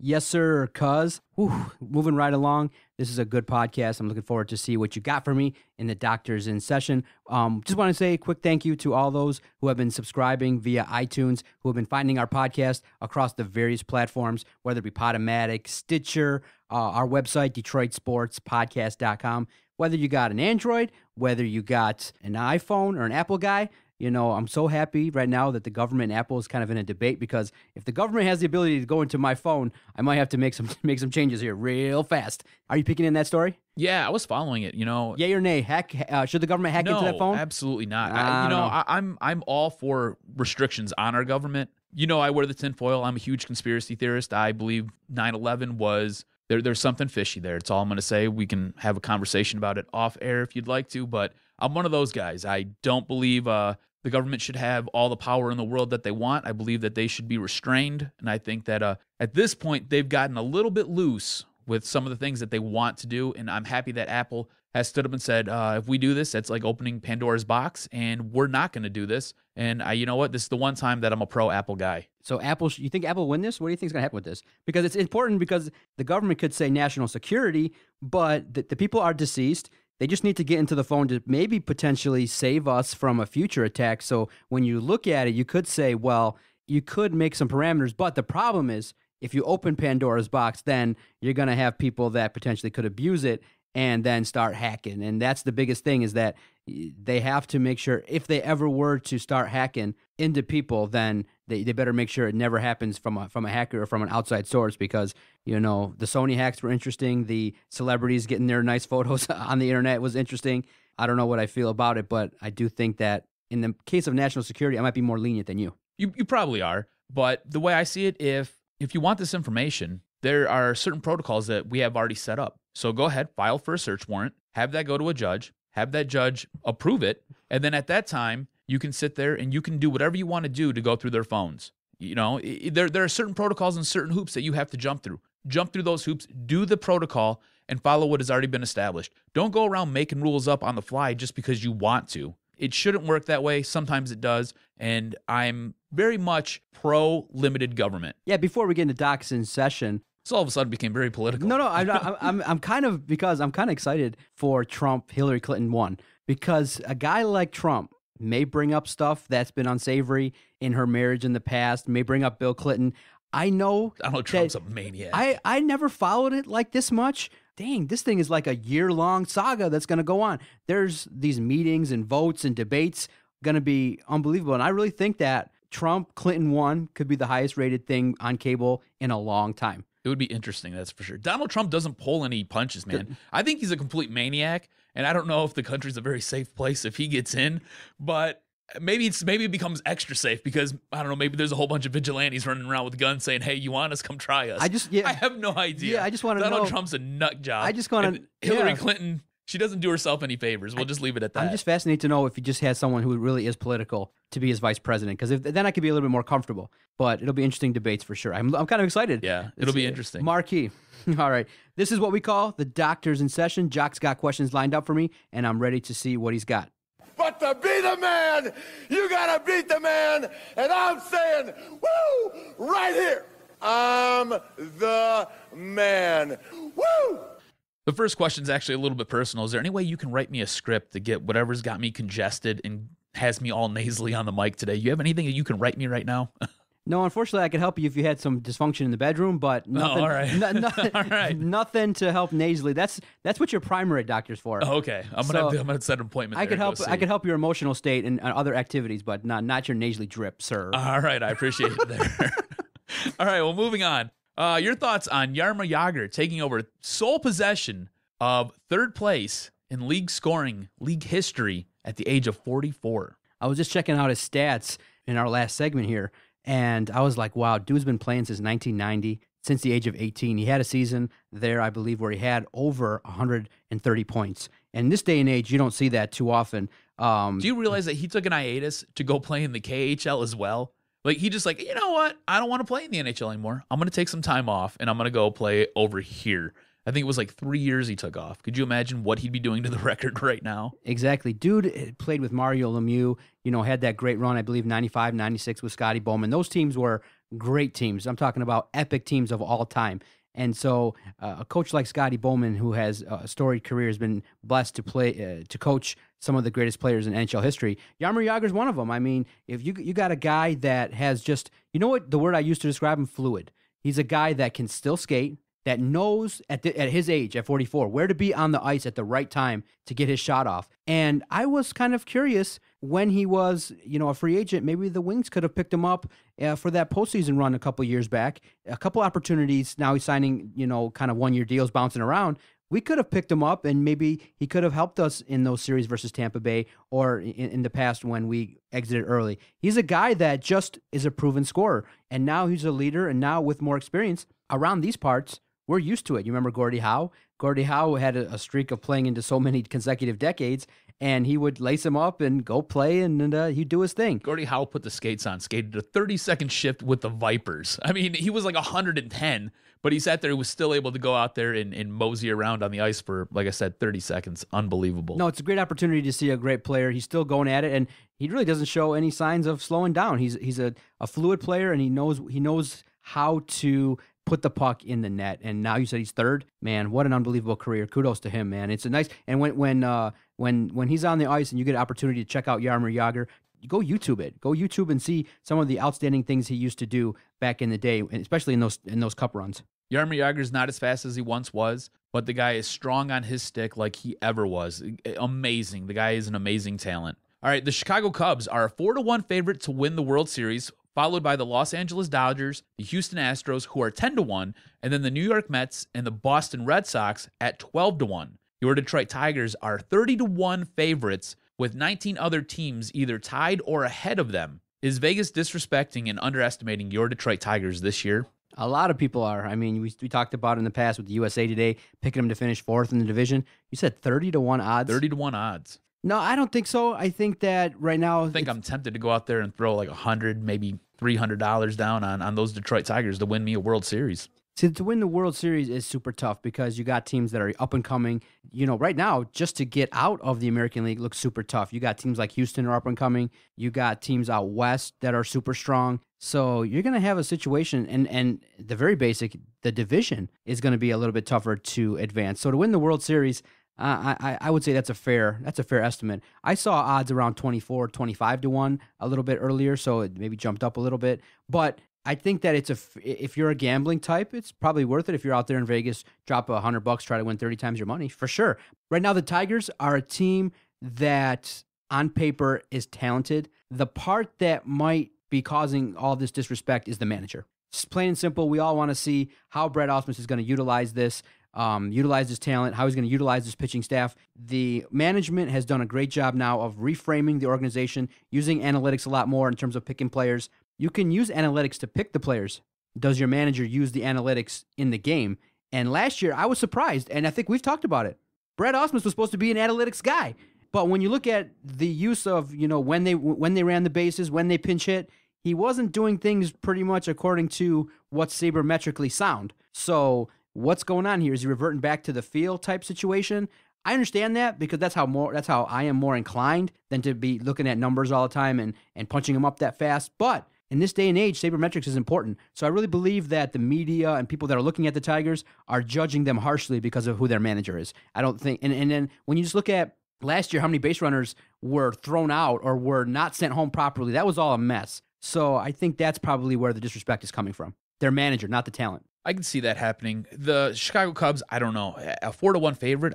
Yes, sir, cuz. Moving right along. This is a good podcast. I'm looking forward to see what you got for me in the Doctors in Session. Just want to say a quick thank you to all those who have been subscribing via iTunes, who have been finding our podcast across the various platforms, whether it be Podomatic, Stitcher, our website, DetroitSportsPodcast.com. Whether you got an Android, whether you got an iPhone or an Apple guy, you know, I'm so happy right now that the government and Apple is kind of in a debate, because if the government has the ability to go into my phone, I might have to make some changes here real fast. Are you picking in that story?
Yeah, I was following it. You know,
yay or nay? Should the government hack into that phone?
No, absolutely not. I'm all for restrictions on our government. You know, I wear the tinfoil. I'm a huge conspiracy theorist. I believe 9/11 was there's something fishy there. It's all I'm going to say. We can have a conversation about it off air if you'd like to, but I'm one of those guys. I don't believe the government should have all the power in the world that they want. I believe that they should be restrained, and I think that at this point they've gotten a little bit loose with some of the things that they want to do, and I'm happy that Apple has stood up and said, if we do this, that's like opening Pandora's box, and we're not going to do this. And you know what? This is the one time that I'm a pro-Apple guy.
So you think Apple will win this? What do you think is going to happen with this? Because it's important, because the government could say national security, but the people are deceased. They just need to get into the phone to maybe potentially save us from a future attack. So when you look at it, you could say, well, you could make some parameters, but the problem is if you open Pandora's box, then you're going to have people that potentially could abuse it and then start hacking. And that's the biggest thing, is that they have to make sure, if they ever were to start hacking into people, then they better make sure it never happens from a hacker or from an outside source, because, you know, the Sony hacks were interesting. The celebrities getting their nice photos on the internet was interesting. I don't know what I feel about it, but I do think that in the case of national security, I might be more lenient than you.
You probably are, but the way I see it, if you want this information, there are certain protocols that we have already set up. So go ahead, file for a search warrant, have that go to a judge, have that judge approve it, and then at that time, you can sit there and you can do whatever you want to do to go through their phones. You know, there are certain protocols and certain hoops that you have to jump through. Jump through those hoops, do the protocol, and follow what has already been established. Don't go around making rules up on the fly just because you want to. It shouldn't work that way. Sometimes it does, and I'm very much pro-limited government.
Yeah, before we get into Doc's in session,
So all of a sudden became very political.
No, I'm kind of excited for Trump, Hillary Clinton won, because a guy like Trump may bring up stuff that's been unsavory in her marriage in the past, may bring up Bill Clinton. I know
Trump's a maniac.
I never followed it like this much. Dang, this thing is like a year-long saga that's going to go on. There's these meetings and votes and debates going to be unbelievable. And I really think that Trump, Clinton won could be the highest rated thing on cable in a long time.
It would be interesting, that's for sure. Donald Trump doesn't pull any punches, man. I think he's a complete maniac, and I don't know if the country's a very safe place if he gets in, but maybe it becomes extra safe because, I don't know, maybe there's a whole bunch of vigilantes running around with guns saying, hey, you want us? Come try us. I have no idea.
Yeah, I just want to know.
Donald Trump's a nut job.
I just want to.
Hillary Clinton, she doesn't do herself any favors. We'll just leave it at that.
I'm just fascinated to know if he just has someone who really is political to be his vice president, because then I could be a little bit more comfortable. But it'll be interesting debates for sure. I'm kind of excited.
Yeah, it'll be interesting.
Marquee. All right. This is what we call the Doctors in Session. Jock's got questions lined up for me, and I'm ready to see what he's got.
But to be the man, you gotta beat the man. And I'm saying, woo, right here. I'm the man. Woo!
The first question is actually a little bit personal. Is there any way you can write me a script to get whatever's got me congested and has me all nasally on the mic today? You have anything that you can write me right now?
No, unfortunately, I could help you if you had some dysfunction in the bedroom, but nothing.
All right.
All right. Nothing to help nasally. That's what your primary doctor's for.
Okay, I'm gonna set an appointment.
I could help your emotional state and other activities, but not your nasally drip, sir.
All right, I appreciate it there. All right, well, moving on. Your thoughts on Jaromir Jagr taking over sole possession of third place in league scoring, league history at the age of 44.
I was just checking out his stats in our last segment here, and I was like, wow, dude's been playing since 1990, since the age of 18. He had a season there, I believe, where he had over 130 points. And in this day and age, you don't see that too often.
Do you realize that he took an hiatus to go play in the KHL as well? Like, he just like, you know what? I don't want to play in the NHL anymore. I'm going to take some time off, and I'm going to go play over here. I think it was like 3 years he took off. Could you imagine what he'd be doing to the record right now?
Exactly. Dude played with Mario Lemieux, had that great run, I believe, 95, 96 with Scotty Bowman. Those teams were great teams. I'm talking about epic teams of all time. And so a coach like Scotty Bowman, who has a storied career, has been blessed to play to coach some of the greatest players in NHL history. Jaromir Jagr is one of them. I mean, if you got a guy that has just, what the word I used to describe him, fluid. He's a guy that can still skate, that knows at his age, at 44, where to be on the ice at the right time to get his shot off. And I was kind of curious when he was, a free agent, maybe the Wings could have picked him up for that postseason run a couple years back. A couple opportunities. Now he's signing, kind of one-year deals bouncing around. We could have picked him up, and maybe he could have helped us in those series versus Tampa Bay or in the past when we exited early. He's a guy that just is a proven scorer, and now he's a leader, and now with more experience around these parts, we're used to it. You remember Gordie Howe? Gordie Howe had a streak of playing into so many consecutive decades, and he would lace him up and go play, and he'd do his thing.
Gordie Howe put the skates on, skated a 30-second shift with the Vipers. I mean, he was like 110, but he sat there, he was still able to go out there and mosey around on the ice for, like I said, 30 seconds. Unbelievable.
No, it's a great opportunity to see a great player. He's still going at it, and he really doesn't show any signs of slowing down. He's a fluid player, and he knows how to put the puck in the net. And now you said he's third. Man, what an unbelievable career. Kudos to him, man. It's a nice, and when he's on the ice and you get an opportunity to check out Jaromir Jagr, go YouTube it. Go YouTube and see some of the outstanding things he used to do back in the day, especially in those cup runs.
Jaromir Jagr's not as fast as he once was, but the guy is strong on his stick like he ever was. Amazing. The guy is an amazing talent. All right, the Chicago Cubs are a 4-1 favorite to win the World Series, followed by the Los Angeles Dodgers, the Houston Astros, who are 10-1, and then the New York Mets and the Boston Red Sox at 12-1. Your Detroit Tigers are 30-1 favorites, with 19 other teams either tied or ahead of them. Is Vegas disrespecting and underestimating your Detroit Tigers this year?
A lot of people are. I mean, we talked about it in the past with the USA Today, picking them to finish fourth in the division. You said 30-1 odds?
30-1 odds.
No, I don't think so. I think that right now...
I'm tempted to go out there and throw like 100, maybe $300 down on those Detroit Tigers to win me a World Series.
See, to win the World Series is super tough because you got teams that are up and coming. You know, right now, just to get out of the American League looks super tough. You got teams like Houston are up and coming. You got teams out west that are super strong. So you're going to have a situation, and the very basic, the division is going to be a little bit tougher to advance. So to win the World Series, I would say that's a fair estimate. I saw odds around 24, 25 to 1 a little bit earlier, so it maybe jumped up a little bit. But I think that if you're a gambling type, it's probably worth it. If you're out there in Vegas, drop $100, try to win 30 times your money, for sure. Right now, the Tigers are a team that on paper is talented. The part that might be causing all this disrespect is the manager. It's plain and simple. We all want to see how Brett Ausmus is going to utilize this. Utilize his talent, how he's going to utilize his pitching staff. The management has done a great job now of reframing the organization, using analytics a lot more in terms of picking players. You can use analytics to pick the players. Does your manager use the analytics in the game? And last year, I was surprised, and I think we've talked about it. Brett Ausmus was supposed to be an analytics guy, but when you look at the use of, when they ran the bases, when they pinch hit, he wasn't doing things pretty much according to what's sabermetrically sound. So what's going on here? Is he reverting back to the feel type situation? I understand that because that's how I am more inclined than to be looking at numbers all the time and punching them up that fast. But in this day and age, sabermetrics is important. So I really believe that the media and people that are looking at the Tigers are judging them harshly because of who their manager is. I don't think, and then when you just look at last year, how many base runners were thrown out or were not sent home properly, that was all a mess. So I think that's probably where the disrespect is coming from. Their manager, not the talent.
I can see that happening. The Chicago Cubs, I don't know, a 4-1 favorite.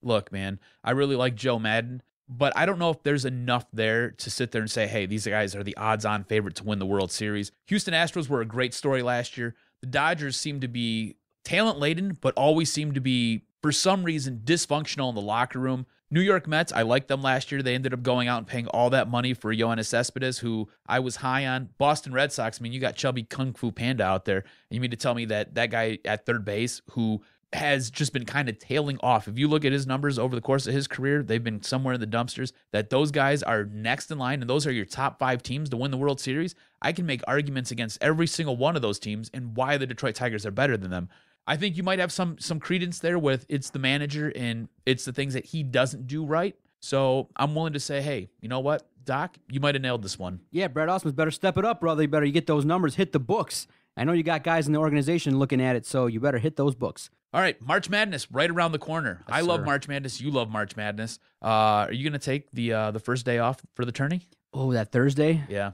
Look, man, I really like Joe Madden, but I don't know if there's enough there to sit there and say, hey, these guys are the odds-on favorite to win the World Series. Houston Astros were a great story last year. The Dodgers seem to be talent-laden, but always seem to be, for some reason, dysfunctional in the locker room. New York Mets, I liked them last year. They ended up going out and paying all that money for Yoenis Cespedes, who I was high on. Boston Red Sox, I mean, you got chubby Kung Fu Panda out there. And you mean to tell me that guy at third base who has just been kind of tailing off. If you look at his numbers over the course of his career, they've been somewhere in the dumpsters, that those guys are next in line, and those are your top 5 teams to win the World Series. I can make arguments against every single one of those teams and why the Detroit Tigers are better than them. I think you might have some credence there with it's the manager and it's the things that he doesn't do right. So I'm willing to say, hey, you know what, Doc, you might have nailed this one.
Yeah, Brett Ausmus better step it up, brother. You better get those numbers, hit the books. I know you got guys in the organization looking at it, so you better hit those books.
All right, March Madness right around the corner.
Yes,
I love
sir.
March Madness. You love March Madness. Are you going to take the first day off for the tourney?
Oh, that Thursday?
Yeah.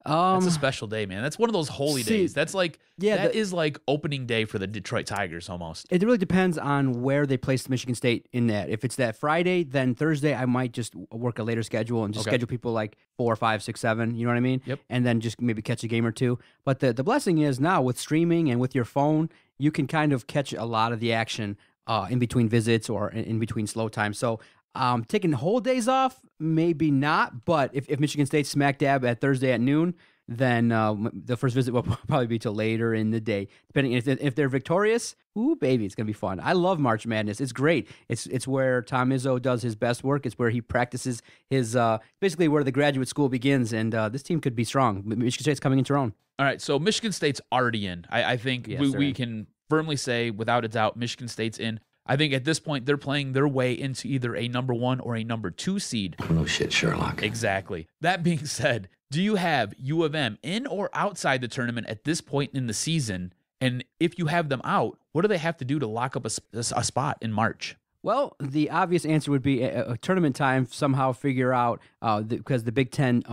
That's
a special day, man. That's one of those holy days. That's like, that is like opening day for the Detroit Tigers almost.
It really depends on where they place Michigan State in that. If it's that Friday, then Thursday I might just work a later schedule and just schedule people like 4, 5, 6, 7. You know what I mean?
Yep.
And then just maybe catch a game or two. But the blessing is now with streaming and with your phone, you can kind of catch a lot of the action in between visits or in between slow time. So taking whole days off, maybe not. But if Michigan State's smack dab at Thursday at noon, then the first visit will probably be till later in the day. Depending if they're victorious, ooh, baby, it's gonna be fun. I love March Madness. It's great. It's where Tom Izzo does his best work. It's where he practices his basically where the graduate school begins. And this team could be strong. Michigan State's coming into their own.
All right, so Michigan State's already in. I think we can firmly say, without a doubt, Michigan State's in. I think at this point, they're playing their way into either a number 1 or a number 2 seed.
No shit, Sherlock.
Exactly. That being said, do you have U of M in or outside the tournament at this point in the season? And if you have them out, what do they have to do to lock up a spot in March?
Well, the obvious answer would be a tournament time. Somehow figure out because the Big Ten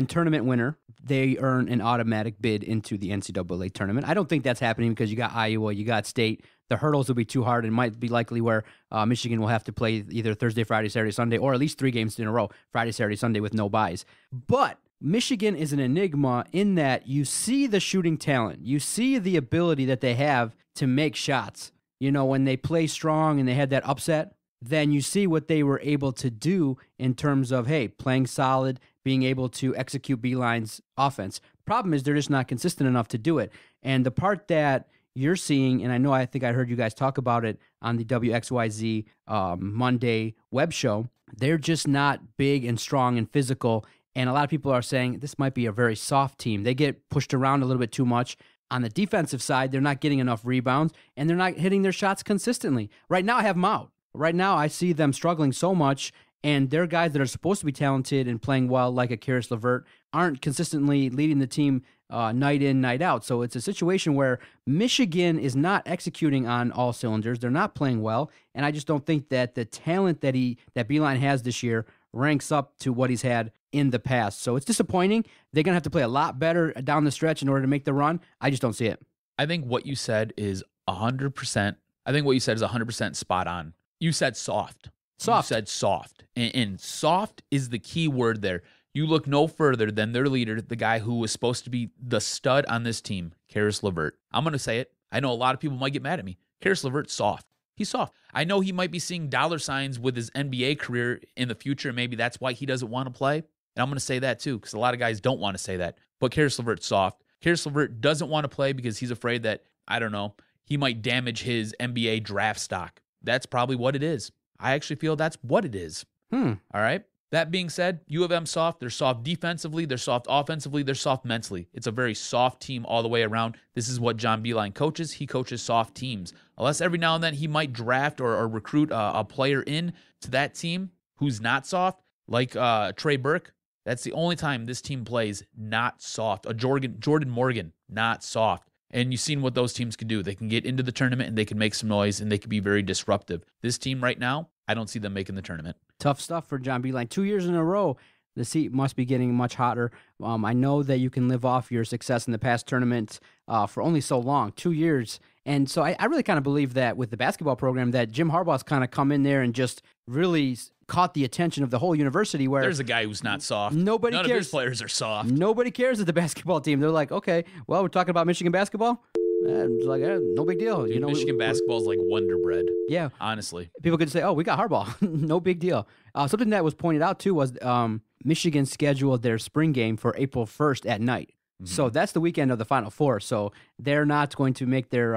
tournament winner, they earn an automatic bid into the NCAA tournament. I don't think that's happening because you got Iowa, you got State. The hurdles will be too hard and might be likely where Michigan will have to play either Thursday, Friday, Saturday, Sunday, or at least 3 games in a row, Friday, Saturday, Sunday with no buys. But Michigan is an enigma in that you see the shooting talent. You see the ability that they have to make shots. You know, when they play strong and they had that upset, then you see what they were able to do in terms of, hey, playing solid, being able to execute Beeline's offense. Problem is they're just not consistent enough to do it. And the part that you're seeing, and I think I heard you guys talk about it on the WXYZ Monday web show, they're just not big and strong and physical And a lot of people are saying this might be a very soft team. They get pushed around a little bit too much. On the defensive side, they're not getting enough rebounds, and they're not hitting their shots consistently. Right now, I have them out. Right now, I see them struggling so much, and their guys that are supposed to be talented and playing well, like a Karis LeVert, aren't consistently leading the team night in, night out. So it's a situation where Michigan is not executing on all cylinders. They're not playing well, and I just don't think that the talent that Beilein has this year ranks up to what he's had in the past. So it's disappointing. They're going to have to play a lot better down the stretch in order to make the run. I just don't see it.
I think what you said is 100%. I think what you said is 100% spot on. You said soft.
Soft.
You said soft. And soft is the key word there. You look no further than their leader, the guy who was supposed to be the stud on this team, Karis LeVert. I'm going to say it. I know a lot of people might get mad at me. Karis LeVert's soft. He's soft. I know he might be seeing dollar signs with his NBA career in the future. Maybe that's why he doesn't want to play. And I'm going to say that too, because a lot of guys don't want to say that. But Karis LeVert's soft. Karis LeVert doesn't want to play because he's afraid that, I don't know, he might damage his NBA draft stock. That's probably what it is. I actually feel that's what it is. All right? That being said, U of M soft. They're soft defensively. They're soft offensively. They're soft mentally. It's a very soft team all the way around. This is what John Beilein coaches. He coaches soft teams. Unless every now and then he might draft or recruit a player in to that team who's not soft, like Trey Burke. That's the only time this team plays not soft. Jordan Morgan, not soft. And you've seen what those teams can do. They can get into the tournament and they can make some noise and they can be very disruptive. This team right now, I don't see them making the tournament.
Tough stuff for John Beilein. 2 years in a row, the seat must be getting much hotter. I know that you can live off your success in the past tournament for only so long, 2 years. And so I really kind of believe that with the basketball program that Jim Harbaugh's kind of come in there and just really caught the attention of the whole university where
there's a guy who's not soft.
None
cares. Of his players are soft.
Nobody cares at the basketball team. They're like, okay, well, we're talking about Michigan basketball. It's like, no big deal.
Dude, Michigan basketball is like Wonder Bread.
Yeah.
Honestly.
People could say, oh, we got Harbaugh. No big deal. Something that was pointed out, too, was Michigan scheduled their spring game for April 1st at night. Mm-hmm. So that's the weekend of the Final Four. So they're not going to make their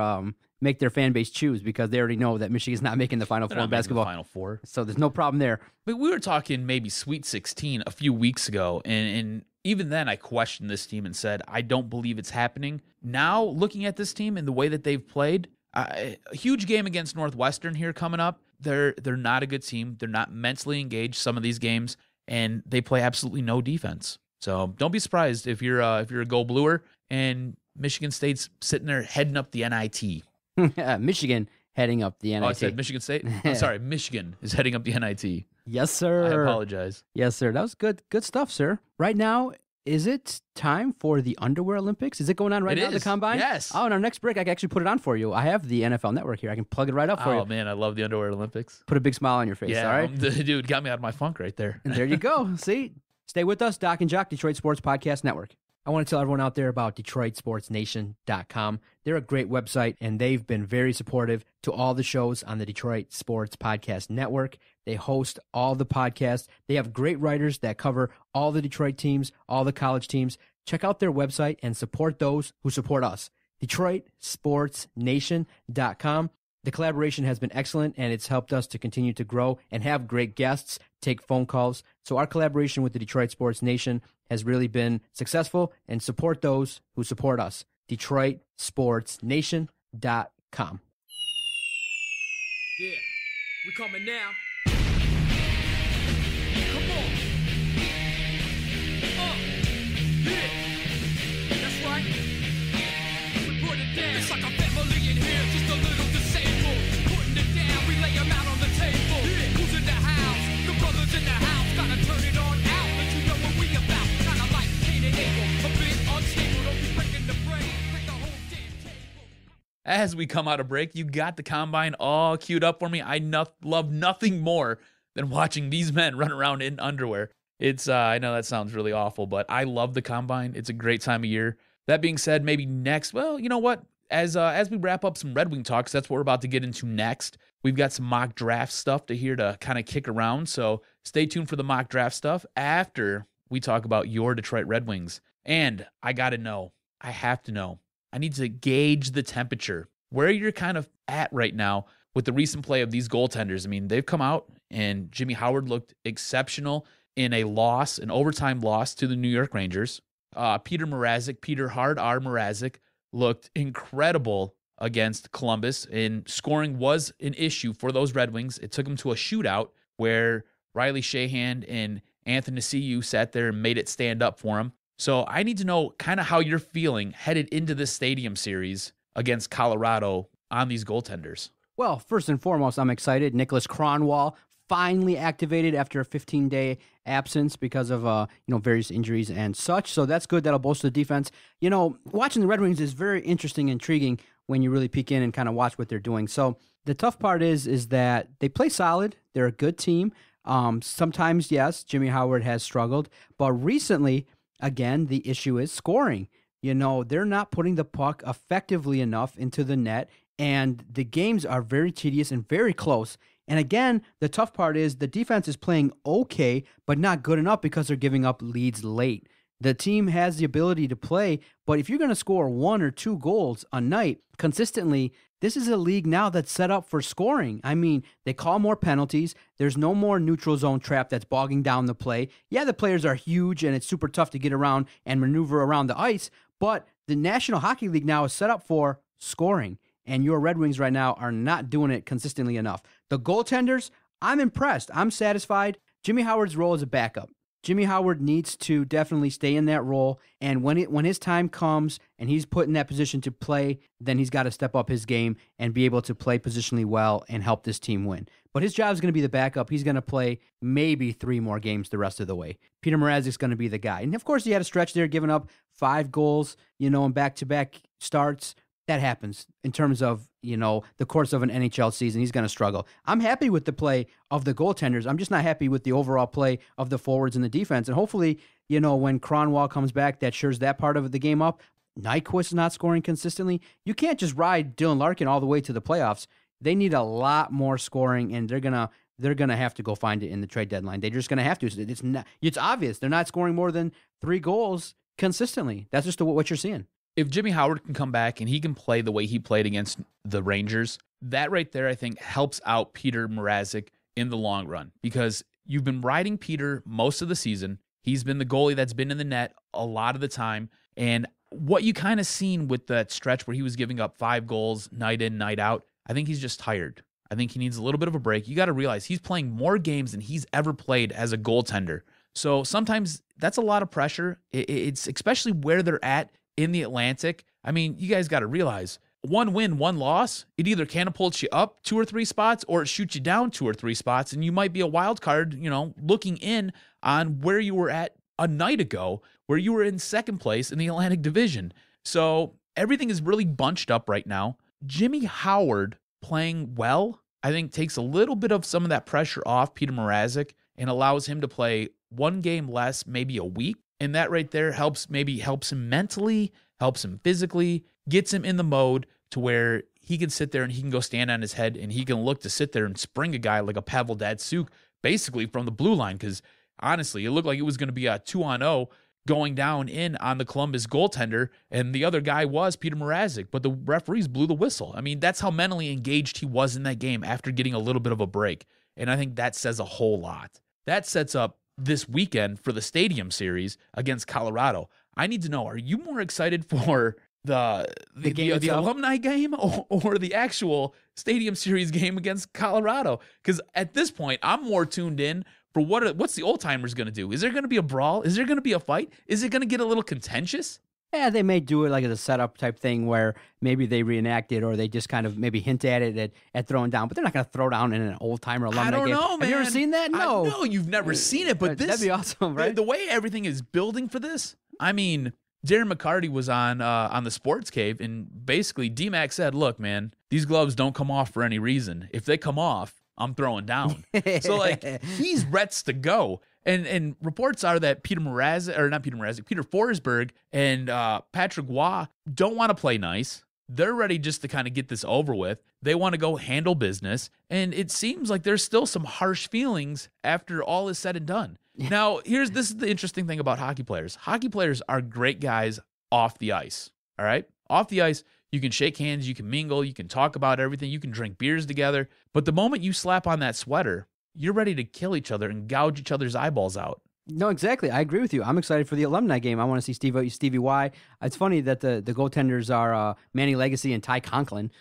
fan base choose because they already know that Michigan's not making the Final Four in basketball.
Final Four.
So there's no problem there.
But we were talking maybe Sweet 16 a few weeks ago, and even then I questioned this team and said, I don't believe it's happening. Now, looking at this team and the way that they've played, a huge game against Northwestern here coming up. They're not a good team. They're not mentally engaged some of these games, and they play absolutely no defense. So don't be surprised if you're a Go Bluer and Michigan State's sitting there heading up the NIT.
Michigan heading up the NIT.
Oh, I said Michigan State? I'm sorry, Michigan is heading up the NIT.
Yes, sir.
I apologize.
Yes, sir. That was good stuff, sir. Right now, is it time for the Underwear Olympics? Is it going on right now, the Combine?
Yes.
Oh, in our next break, I can actually put it on for you. I have the NFL Network here. I can plug it right up for you.
Oh, man, I love the Underwear Olympics.
Put a big smile on your face,
Yeah,
all right?
Dude, got me out of my funk right there.
And there you go. See? Stay with us, Doc and Jock, Detroit Sports Podcast Network. I want to tell everyone out there about DetroitSportsNation.com. They're a great website, and they've been very supportive to all the shows on the Detroit Sports Podcast Network. They host all the podcasts. They have great writers that cover all the Detroit teams, all the college teams. Check out their website and support those who support us. DetroitSportsNation.com. The collaboration has been excellent, and it's helped us to continue to grow and have great guests take phone calls. So our collaboration with the Detroit Sports Nation has really been successful, and support those who support us. DetroitSportsNation.com.
Yeah, we coming now. Come on. Yeah, that's right. We put it down. It's like a family in here, just a little disabled. Putting it down, we lay them out on the table. Yeah. Who's in the house? The brothers in the house. Gotta turn it on out, let you know what we about. Kinda like Cain and Abel, a bit unstable. Don't be breaking the brain, break the whole damn table.
As we come out of break, you got the Combine all queued up for me. I love nothing more than watching these men run around in underwear. It's I know that sounds really awful, but I love the Combine. It's a great time of year. That being said, maybe next, well, you know what? As we wrap up some Red Wing talks, that's what we're about to get into next. We've got some mock draft stuff to hear to kind of kick around, so stay tuned for the mock draft stuff after we talk about your Detroit Red Wings. And I got to know, I have to know, I need to gauge the temperature, where you're kind of at right now with the recent play of these goaltenders. I mean, they've come out, and Jimmy Howard looked exceptional in an overtime loss to the New York Rangers. Peter Hard R. Mrazek, looked incredible against Columbus, and scoring was an issue for those Red Wings. It took them to a shootout where Riley Shahan and Anthony Ciu sat there and made it stand up for him. So I need to know kind of how you're feeling headed into this Stadium Series against Colorado on these goaltenders.
Well, first and foremost, I'm excited. Nicholas Kronwall finally activated after a 15-day absence because of various injuries and such. So that's good. That'll bolster the defense. Watching the Red Wings is very interesting, intriguing when you really peek in and kind of watch what they're doing. So the tough part is that they play solid. They're a good team. Sometimes, yes, Jimmy Howard has struggled, but recently, again, the issue is scoring. They're not putting the puck effectively enough into the net, and the games are very tedious and very close. And again, the tough part is the defense is playing okay, but not good enough because they're giving up leads late. The team has the ability to play, but if you're going to score 1 or 2 goals a night consistently, this is a league now that's set up for scoring. I mean, they call more penalties. There's no more neutral zone trap that's bogging down the play. Yeah, the players are huge, and it's super tough to get around and maneuver around the ice, but the National Hockey League now is set up for scoring, and your Red Wings right now are not doing it consistently enough. The goaltenders, I'm impressed. I'm satisfied. Jimmy Howard's role is a backup. Jimmy Howard needs to definitely stay in that role, and when his time comes and he's put in that position to play, then he's got to step up his game and be able to play positionally well and help this team win. But his job is going to be the backup. He's going to play maybe 3 more games the rest of the way. Peter Mrazek's going to be the guy. And of course, he had a stretch there, giving up 5 goals, in back-to-back starts. That happens in terms of, the course of an NHL season. He's going to struggle. I'm happy with the play of the goaltenders. I'm just not happy with the overall play of the forwards and the defense. And hopefully, when Kronwall comes back, that shores that part of the game up. Nyquist is not scoring consistently. You can't just ride Dylan Larkin all the way to the playoffs. They need a lot more scoring, and they're gonna have to go find it in the trade deadline. They're just gonna have to. It's obvious they're not scoring more than 3 goals consistently. That's just what you're seeing.
If Jimmy Howard can come back and he can play the way he played against the Rangers, that right there, I think, helps out Peter Mrazek in the long run, because you've been riding Peter most of the season. He's been the goalie that's been in the net a lot of the time. And what you kind of seen with that stretch where he was giving up 5 goals night in, night out, I think he's just tired. I think he needs a little bit of a break. You got to realize he's playing more games than he's ever played as a goaltender. So sometimes that's a lot of pressure. It's especially where they're at in the Atlantic. I mean, you guys got to realize 1 win, 1 loss, it either catapults you up 2 or 3 spots, or it shoots you down 2 or 3 spots, and you might be a wild card, looking in on where you were at a night ago, where you were in 2nd place in the Atlantic Division. So everything is really bunched up right now. Jimmy Howard playing well, I think, takes a little bit of some of that pressure off Peter Mrazek and allows him to play 1 game less, maybe a week. And that right there helps him mentally, helps him physically, gets him in the mode to where he can sit there and he can go stand on his head and he can look to sit there and spring a guy like a Pavel Datsyuk basically from the blue line. Because honestly, it looked like it was going to be a 2-on-0 going down in on the Columbus goaltender, and the other guy was Peter Mrazek, but the referees blew the whistle. I mean, that's how mentally engaged he was in that game after getting a little bit of a break. And I think that says a whole lot. That sets up this weekend for the Stadium Series against Colorado. I need to know, are you more excited for the alumni game or the actual Stadium Series game against Colorado? Because at this point, I'm more tuned in for what's the old timers going to do? Is there going to be a brawl? Is there going to be a fight? Is it going to get a little contentious?
Yeah, they may do it like as a setup type thing where maybe they reenact it or they just kind of maybe hint at it at throwing down, but they're not going to throw down in an old-timer alumni game.
I don't know, man.
Have you ever seen that? No.
No, you've never seen it, but
that'd be awesome, right?
The way everything is building for this, I mean, Darren McCarty was on the Sports Cave, and basically D-Mac said, look, man, these gloves don't come off for any reason. If they come off, I'm throwing down. So, like, he's ready to go. And reports are that Peter Forsberg and Patrick Waugh don't want to play nice. They're ready just to kind of get this over with. They want to go handle business. And it seems like there's still some harsh feelings after all is said and done. Now, this is the interesting thing about hockey players. Hockey players are great guys off the ice, all right? Off the ice, you can shake hands, you can mingle, you can talk about everything, you can drink beers together. But the moment you slap on that sweater, you're ready to kill each other and gouge each other's eyeballs out.
No, exactly. I agree with you. I'm excited for the alumni game. I want to see Stevie Y. It's funny that the goaltenders are Manny Legacy and Ty Conklin.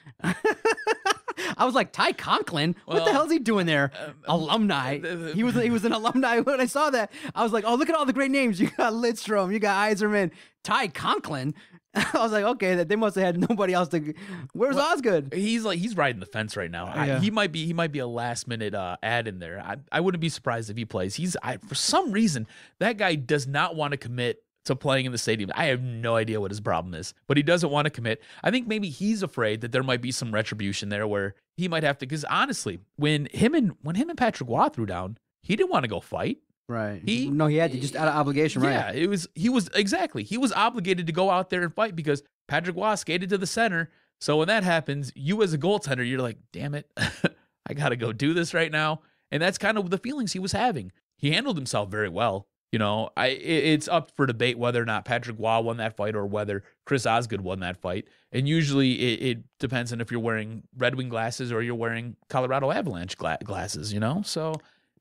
I was like, Ty Conklin? What the hell is he doing there? Alumni. He was an alumni. When I saw that, I was like, oh, look at all the great names. You got Lidstrom, you got Yzerman, Ty Conklin. I was like, okay, they must have had nobody else to. Where's Osgood?
He's riding the fence right now.
Yeah.
He might be a last minute ad in there. I wouldn't be surprised if he plays. For some reason that guy does not want to commit to playing in the stadium. I have no idea what his problem is, but he doesn't want to commit. I think maybe he's afraid that there might be some retribution there where he might have to. Because honestly, when him and Patrick Waugh threw down, he didn't want to go fight.
Right. He had to, just out of obligation, right?
Yeah, he was obligated to go out there and fight because Patrick Waugh skated to the center. So when that happens, you as a goaltender, you're like, damn it, I got to go do this right now. And that's kind of the feelings he was having. He handled himself very well. You know, it's up for debate whether or not Patrick Waugh won that fight or whether Chris Osgood won that fight. And usually it depends on if you're wearing Red Wing glasses or you're wearing Colorado Avalanche glasses, you know? So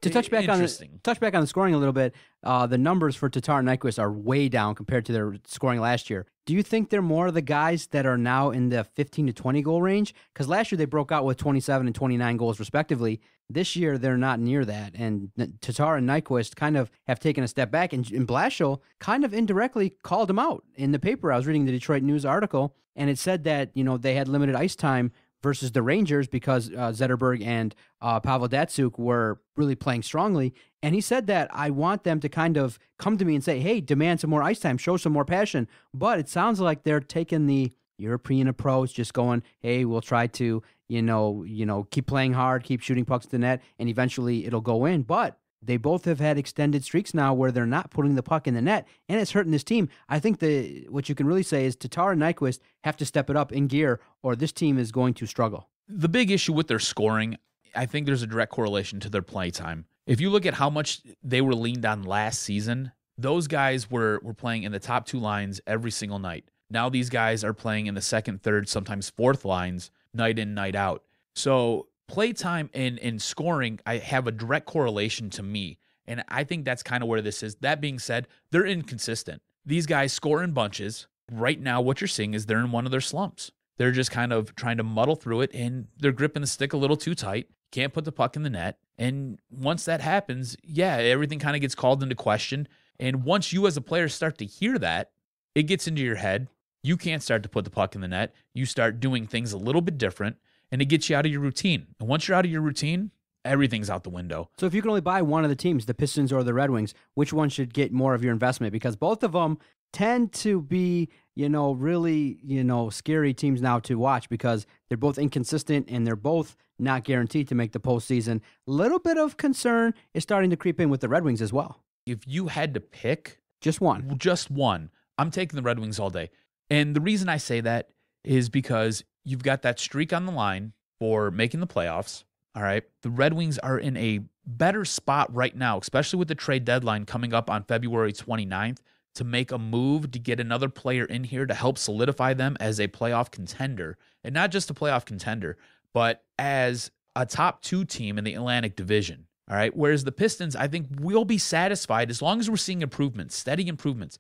to touch back on the scoring a little bit, the numbers for Tatar and Nyquist are way down compared to their scoring last year. Do you think they're more of the guys that are now in the 15 to 20 goal range? Because last year they broke out with 27 and 29 goals respectively. This year they're not near that, and Tatar and Nyquist kind of have taken a step back, and Blashill kind of indirectly called him out in the paper. I was reading the Detroit News article, and it said that they had limited ice time versus the Rangers because Zetterberg and Pavel Datsyuk were really playing strongly. And he said that I want them to kind of come to me and say, hey, demand some more ice time, show some more passion. But it sounds like they're taking the European approach, just going, hey, we'll try to, keep playing hard, keep shooting pucks to the net, and eventually it'll go in. But they both have had extended streaks now where they're not putting the puck in the net, and it's hurting this team. I think what you can really say is Tatar and Nyquist have to step it up in gear, or this team is going to struggle.
The big issue with their scoring, I think there's a direct correlation to their play time. If you look at how much they were leaned on last season, those guys were playing in the top two lines every single night. Now these guys are playing in the second, third, sometimes fourth lines, night in, night out. So playtime and scoring, I have a direct correlation to me. And I think that's kind of where this is. That being said, they're inconsistent. These guys score in bunches. Right now, what you're seeing is they're in one of their slumps. They're just kind of trying to muddle through it, and they're gripping the stick a little too tight. Can't put the puck in the net. And once that happens, everything kind of gets called into question. And once you as a player start to hear that, it gets into your head. You can't start to put the puck in the net. You start doing things a little bit different, and it gets you out of your routine. And once you're out of your routine, everything's out the window.
So if you can only buy one of the teams, the Pistons or the Red Wings, which one should get more of your investment? Because both of them tend to be, really, scary teams now to watch because they're both inconsistent and they're both not guaranteed to make the postseason. Little bit of concern is starting to creep in with the Red Wings as well.
If you had to pick
just one,
I'm taking the Red Wings all day. And the reason I say that is because you've got that streak on the line for making the playoffs. All right. The Red Wings are in a better spot right now, especially with the trade deadline coming up on February 29th, to make a move to get another player in here to help solidify them as a playoff contender. And not just a playoff contender, but as a top two team in the Atlantic Division. All right. Whereas the Pistons, I think, will be satisfied as long as we're seeing improvements, steady improvements.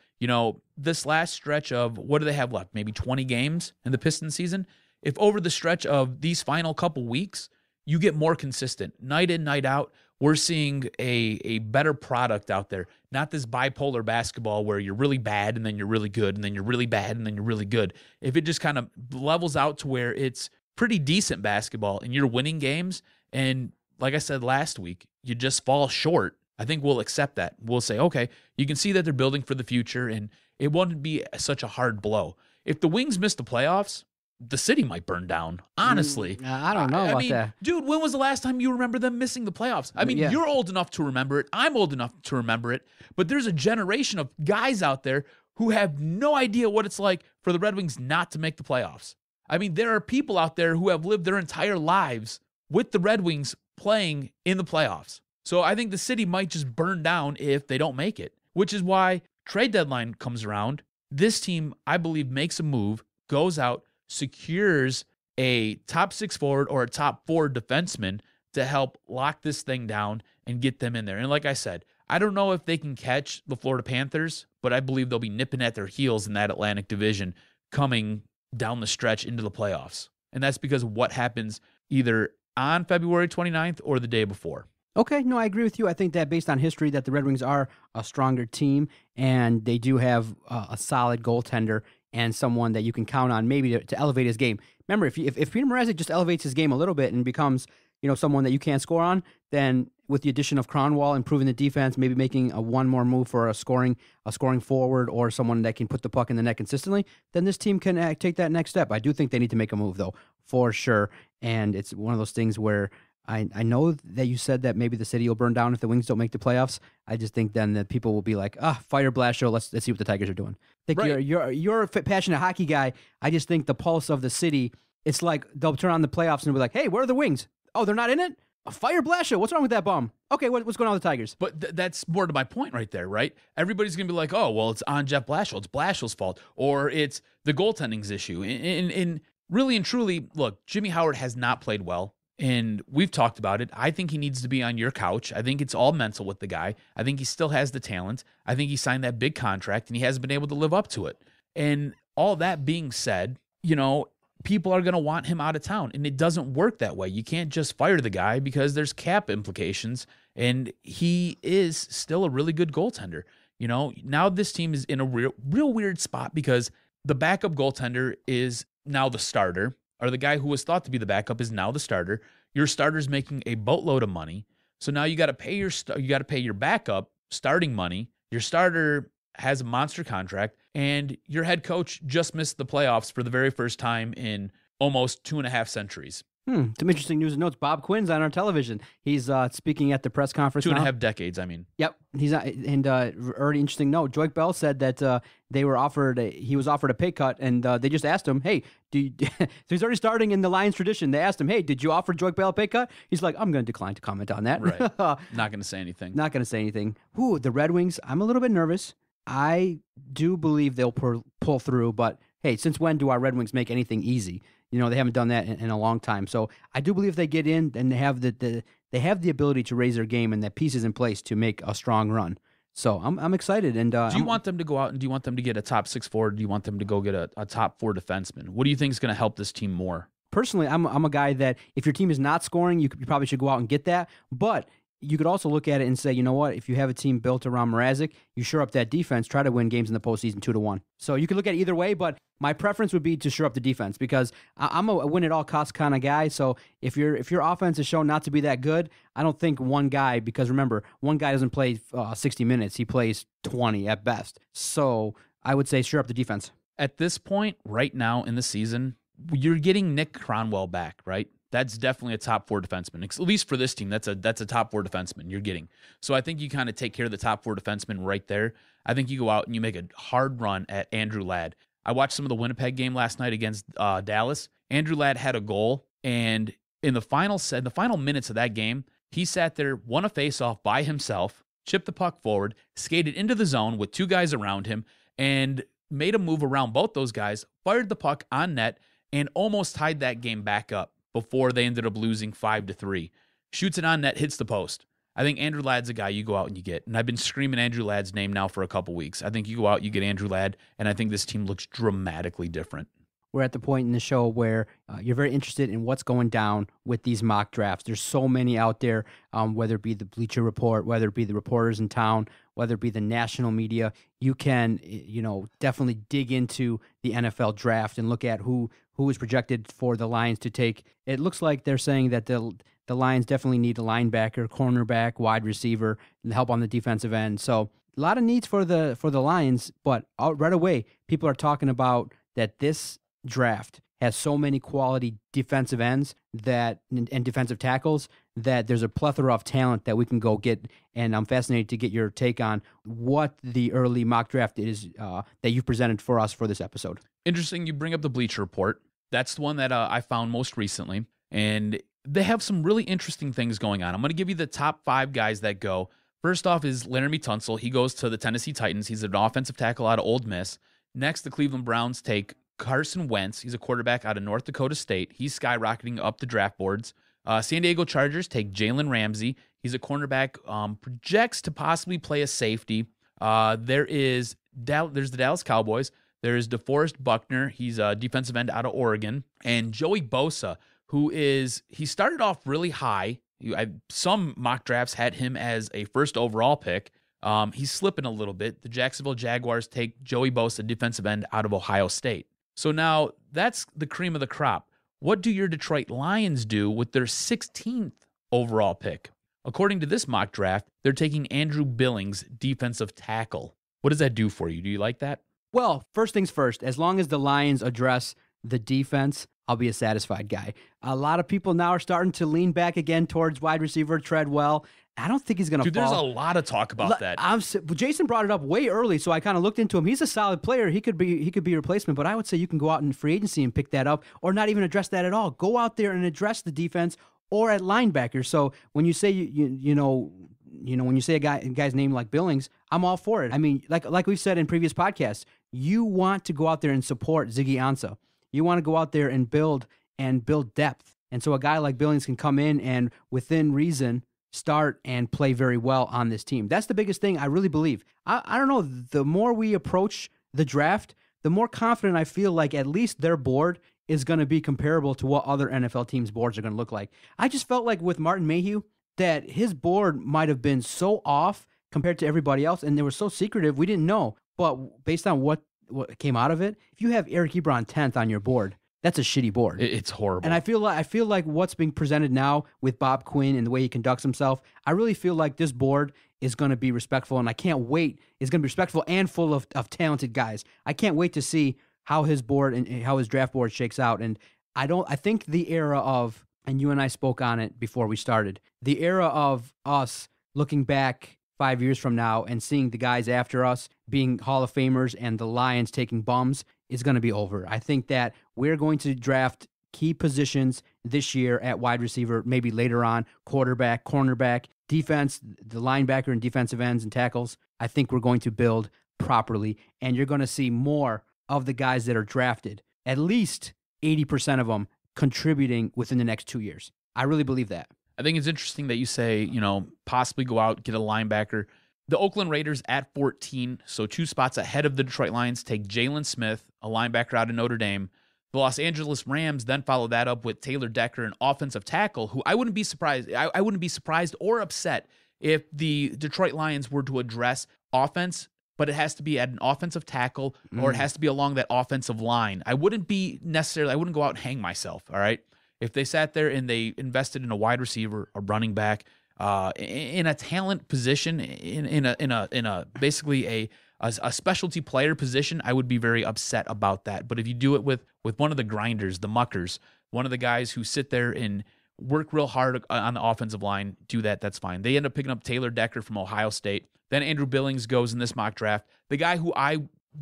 This last stretch of what do they have left? Maybe 20 games in the Pistons season. If over the stretch of these final couple weeks, you get more consistent night in, night out, we're seeing a better product out there. Not this bipolar basketball where you're really bad and then you're really good and then you're really bad and then you're really good. If it just kind of levels out to where it's pretty decent basketball and you're winning games, and like I said last week, you just fall short, I think we'll accept that. We'll say, okay, you can see that they're building for the future, and it wouldn't be such a hard blow. If the Wings miss the playoffs, the city might burn down, honestly.
I don't know about that.
Dude, when was the last time you remember them missing the playoffs? I mean, You're old enough to remember it. I'm old enough to remember it. But there's a generation of guys out there who have no idea what it's like for the Red Wings not to make the playoffs. I mean, there are people out there who have lived their entire lives with the Red Wings playing in the playoffs. So I think the city might just burn down if they don't make it, which is why trade deadline comes around. This team, I believe, makes a move, goes out, secures a top six forward or a top four defenseman to help lock this thing down and get them in there. And like I said, I don't know if they can catch the Florida Panthers, but I believe they'll be nipping at their heels in that Atlantic Division coming down the stretch into the playoffs. And that's because of what happens either on February 29th or the day before.
Okay, no, I agree with you. I think that based on history that the Red Wings are a stronger team, and they do have a solid goaltender and someone that you can count on maybe to elevate his game. Remember, if Peter Mrazek just elevates his game a little bit and becomes someone that you can't score on, then with the addition of Cronwall, improving the defense, maybe making one more move for a scoring forward or someone that can put the puck in the net consistently, then this team can take that next step. I do think they need to make a move, though, for sure. And it's one of those things where I know that you said that maybe the city will burn down if the Wings don't make the playoffs. I just think then that people will be like, fire blast show. Let's see what the Tigers are doing. I think
Right.
you're a passionate hockey guy. I just think the pulse of the city, it's like they'll turn on the playoffs and be like, hey, where are the Wings? Oh, they're not in it? A fire blast show. What's wrong with that bum? Okay, what's going on with the Tigers?
But that's more to my point right there, right? Everybody's going to be like, oh, well, it's on Jeff Blashill. It's Blashill's fault. Or it's the goaltending's issue. And really and truly, look, Jimmy Howard has not played well. And we've talked about it. I think he needs to be on your couch. I think it's all mental with the guy. I think he still has the talent. I think he signed that big contract, and he hasn't been able to live up to it. And all that being said, people are going to want him out of town, and it doesn't work that way. You can't just fire the guy because there's cap implications, and he is still a really good goaltender. Now this team is in a real weird spot because the backup goaltender is now the starter, or the guy who was thought to be the backup is now the starter. Your starter's making a boatload of money, so now you got to pay your backup starting money. Your starter has a monster contract, and your head coach just missed the playoffs for the very first time in almost 2.5 centuries.
Some interesting news and notes. Bob Quinn's on our television. He's speaking at the press conference.
2.5 decades, I mean.
Yep, he's and already interesting note. Joik Bell said that he was offered a pay cut, and they just asked him, "Hey, so he's already starting in the Lions tradition." They asked him, "Hey, did you offer Joik Bell a pay cut?" He's like, "I'm going to decline to comment on that."
Right. Not going to say anything.
Not going to say anything. Ooh, the Red Wings. I'm a little bit nervous. I do believe they'll pull through, but hey, since when do our Red Wings make anything easy? They haven't done that in a long time. So I do believe they get in and they have the ability to raise their game and the pieces in place to make a strong run. So I'm excited. And
do you want them to go out and do you want them to get a top 6 forward? Do you want them to go get a top 4 defenseman? What do you think is going to help this team more?
Personally, I'm a guy that if your team is not scoring, you probably should go out and get that. But you could also look at it and say, you know what? If you have a team built around Mrazek, you shore up that defense, try to win games in the postseason 2-1. So you could look at it either way, but my preference would be to shore up the defense because I'm a win at all costs kind of guy. So if your offense is shown not to be that good, I don't think one guy, because remember, one guy doesn't play 60 minutes. He plays 20 at best. So I would say shore up the defense.
At this point, right now in the season, you're getting Nick Cronwall back, right? That's definitely a top 4 defenseman. At least for this team, that's a top 4 defenseman you're getting. So I think you kind of take care of the top 4 defensemen right there. I think you go out and you make a hard run at Andrew Ladd. I watched some of the Winnipeg game last night against Dallas. Andrew Ladd had a goal, and in the final minutes of that game, he sat there, won a faceoff by himself, chipped the puck forward, skated into the zone with 2 guys around him, and made a move around both those guys, fired the puck on net, and almost tied that game back up before they ended up losing 5-3. Shoots it on net, hits the post. I think Andrew Ladd's a guy you go out and you get. And I've been screaming Andrew Ladd's name now for a couple weeks. I think you go out, you get Andrew Ladd, and I think this team looks dramatically different.
We're at the point in the show where you're very interested in what's going down with these mock drafts. There's so many out there, whether it be the Bleacher Report, whether it be the reporters in town, whether it be the national media. You can, definitely dig into the NFL draft and look at who is projected for the Lions to take. It looks like they're saying that the Lions definitely need a linebacker, cornerback, wide receiver, and help on the defensive end. So a lot of needs for the Lions, but right away, people are talking about that this draft has so many quality defensive ends and defensive tackles that there's a plethora of talent that we can go get. And I'm fascinated to get your take on what the early mock draft is that you presented for us for this episode.
Interesting you bring up the Bleacher Report. That's the one that I found most recently. And they have some really interesting things going on. I'm going to give you the top 5 guys that go. First off is Laramie Tunsil. He goes to the Tennessee Titans. He's an offensive tackle out of Ole Miss. Next, the Cleveland Browns take Carson Wentz. He's a quarterback out of North Dakota State. He's skyrocketing up the draft boards. San Diego Chargers take Jalen Ramsey. He's a cornerback, projects to possibly play a safety. There's the Dallas Cowboys. There's DeForest Buckner. He's a defensive end out of Oregon. And Joey Bosa, he started off really high. Some mock drafts had him as a first overall pick. He's slipping a little bit. The Jacksonville Jaguars take Joey Bosa, defensive end out of Ohio State. So now that's the cream of the crop. What do your Detroit Lions do with their 16th overall pick? According to this mock draft, they're taking Andrew Billings, defensive tackle. What does that do for you? Do you like that?
Well, first things first, as long as the Lions address the defense, I'll be a satisfied guy. A lot of people now are starting to lean back again towards wide receiver Treadwell. I don't think he's going to fall.
Dude, there's a lot of talk about that.
Jason brought it up way early, so I kind of looked into him. He's a solid player. He could be a replacement, but I would say you can go out in free agency and pick that up, or not even address that at all. Go out there and address the defense or at linebacker. So when you say when you say a guy's name like Billings, I'm all for it. I mean, like we've said in previous podcasts, you want to go out there and support Ziggy Ansah. You want to go out there and build depth. And so a guy like Billings can come in and within reason start and play very well on this team. That's the biggest thing I really believe. I don't know, the more we approach the draft, the more confident I feel like at least their board is going to be comparable to what other NFL teams' boards are going to look like. I just felt like with Martin Mayhew that his board might have been so off compared to everybody else, and they were so secretive, we didn't know. But based on what came out of it, if you have Eric Ebron 10th on your board, that's a shitty board.
It's horrible.
And I feel like what's being presented now with Bob Quinn and the way he conducts himself, I really feel like this board is going to be respectful, and I can't wait. It's going to be respectful and full of talented guys. I can't wait to see how his board and how his draft board shakes out. And I think the era of, and you and I spoke on it before we started, the era of us looking back 5 years from now and seeing the guys after us being Hall of Famers and the Lions taking bums is going to be over. I think that we're going to draft key positions this year at wide receiver, maybe later on, quarterback, cornerback, defense, the linebacker and defensive ends and tackles. I think we're going to build properly, and you're going to see more of the guys that are drafted, at least 80% of them contributing within the next 2 years. I really believe that.
I think it's interesting that you say, possibly go out, get a linebacker. The Oakland Raiders at 14, so 2 spots ahead of the Detroit Lions, take Jalen Smith, a linebacker out of Notre Dame. The Los Angeles Rams then follow that up with Taylor Decker, an offensive tackle, who I wouldn't be surprised. I wouldn't be surprised or upset if the Detroit Lions were to address offense, but it has to be at an offensive tackle or it has to be along that offensive line. I wouldn't go out and hang myself, all right? If they sat there and they invested in a wide receiver, a running back, in a talent position, in a basically a specialty player position, I would be very upset about that. But if you do it with one of the grinders, the muckers, one of the guys who sit there and work real hard on the offensive line, do that, that's fine. They end up picking up Taylor Decker from Ohio State. Then Andrew Billings goes in this mock draft. The guy who I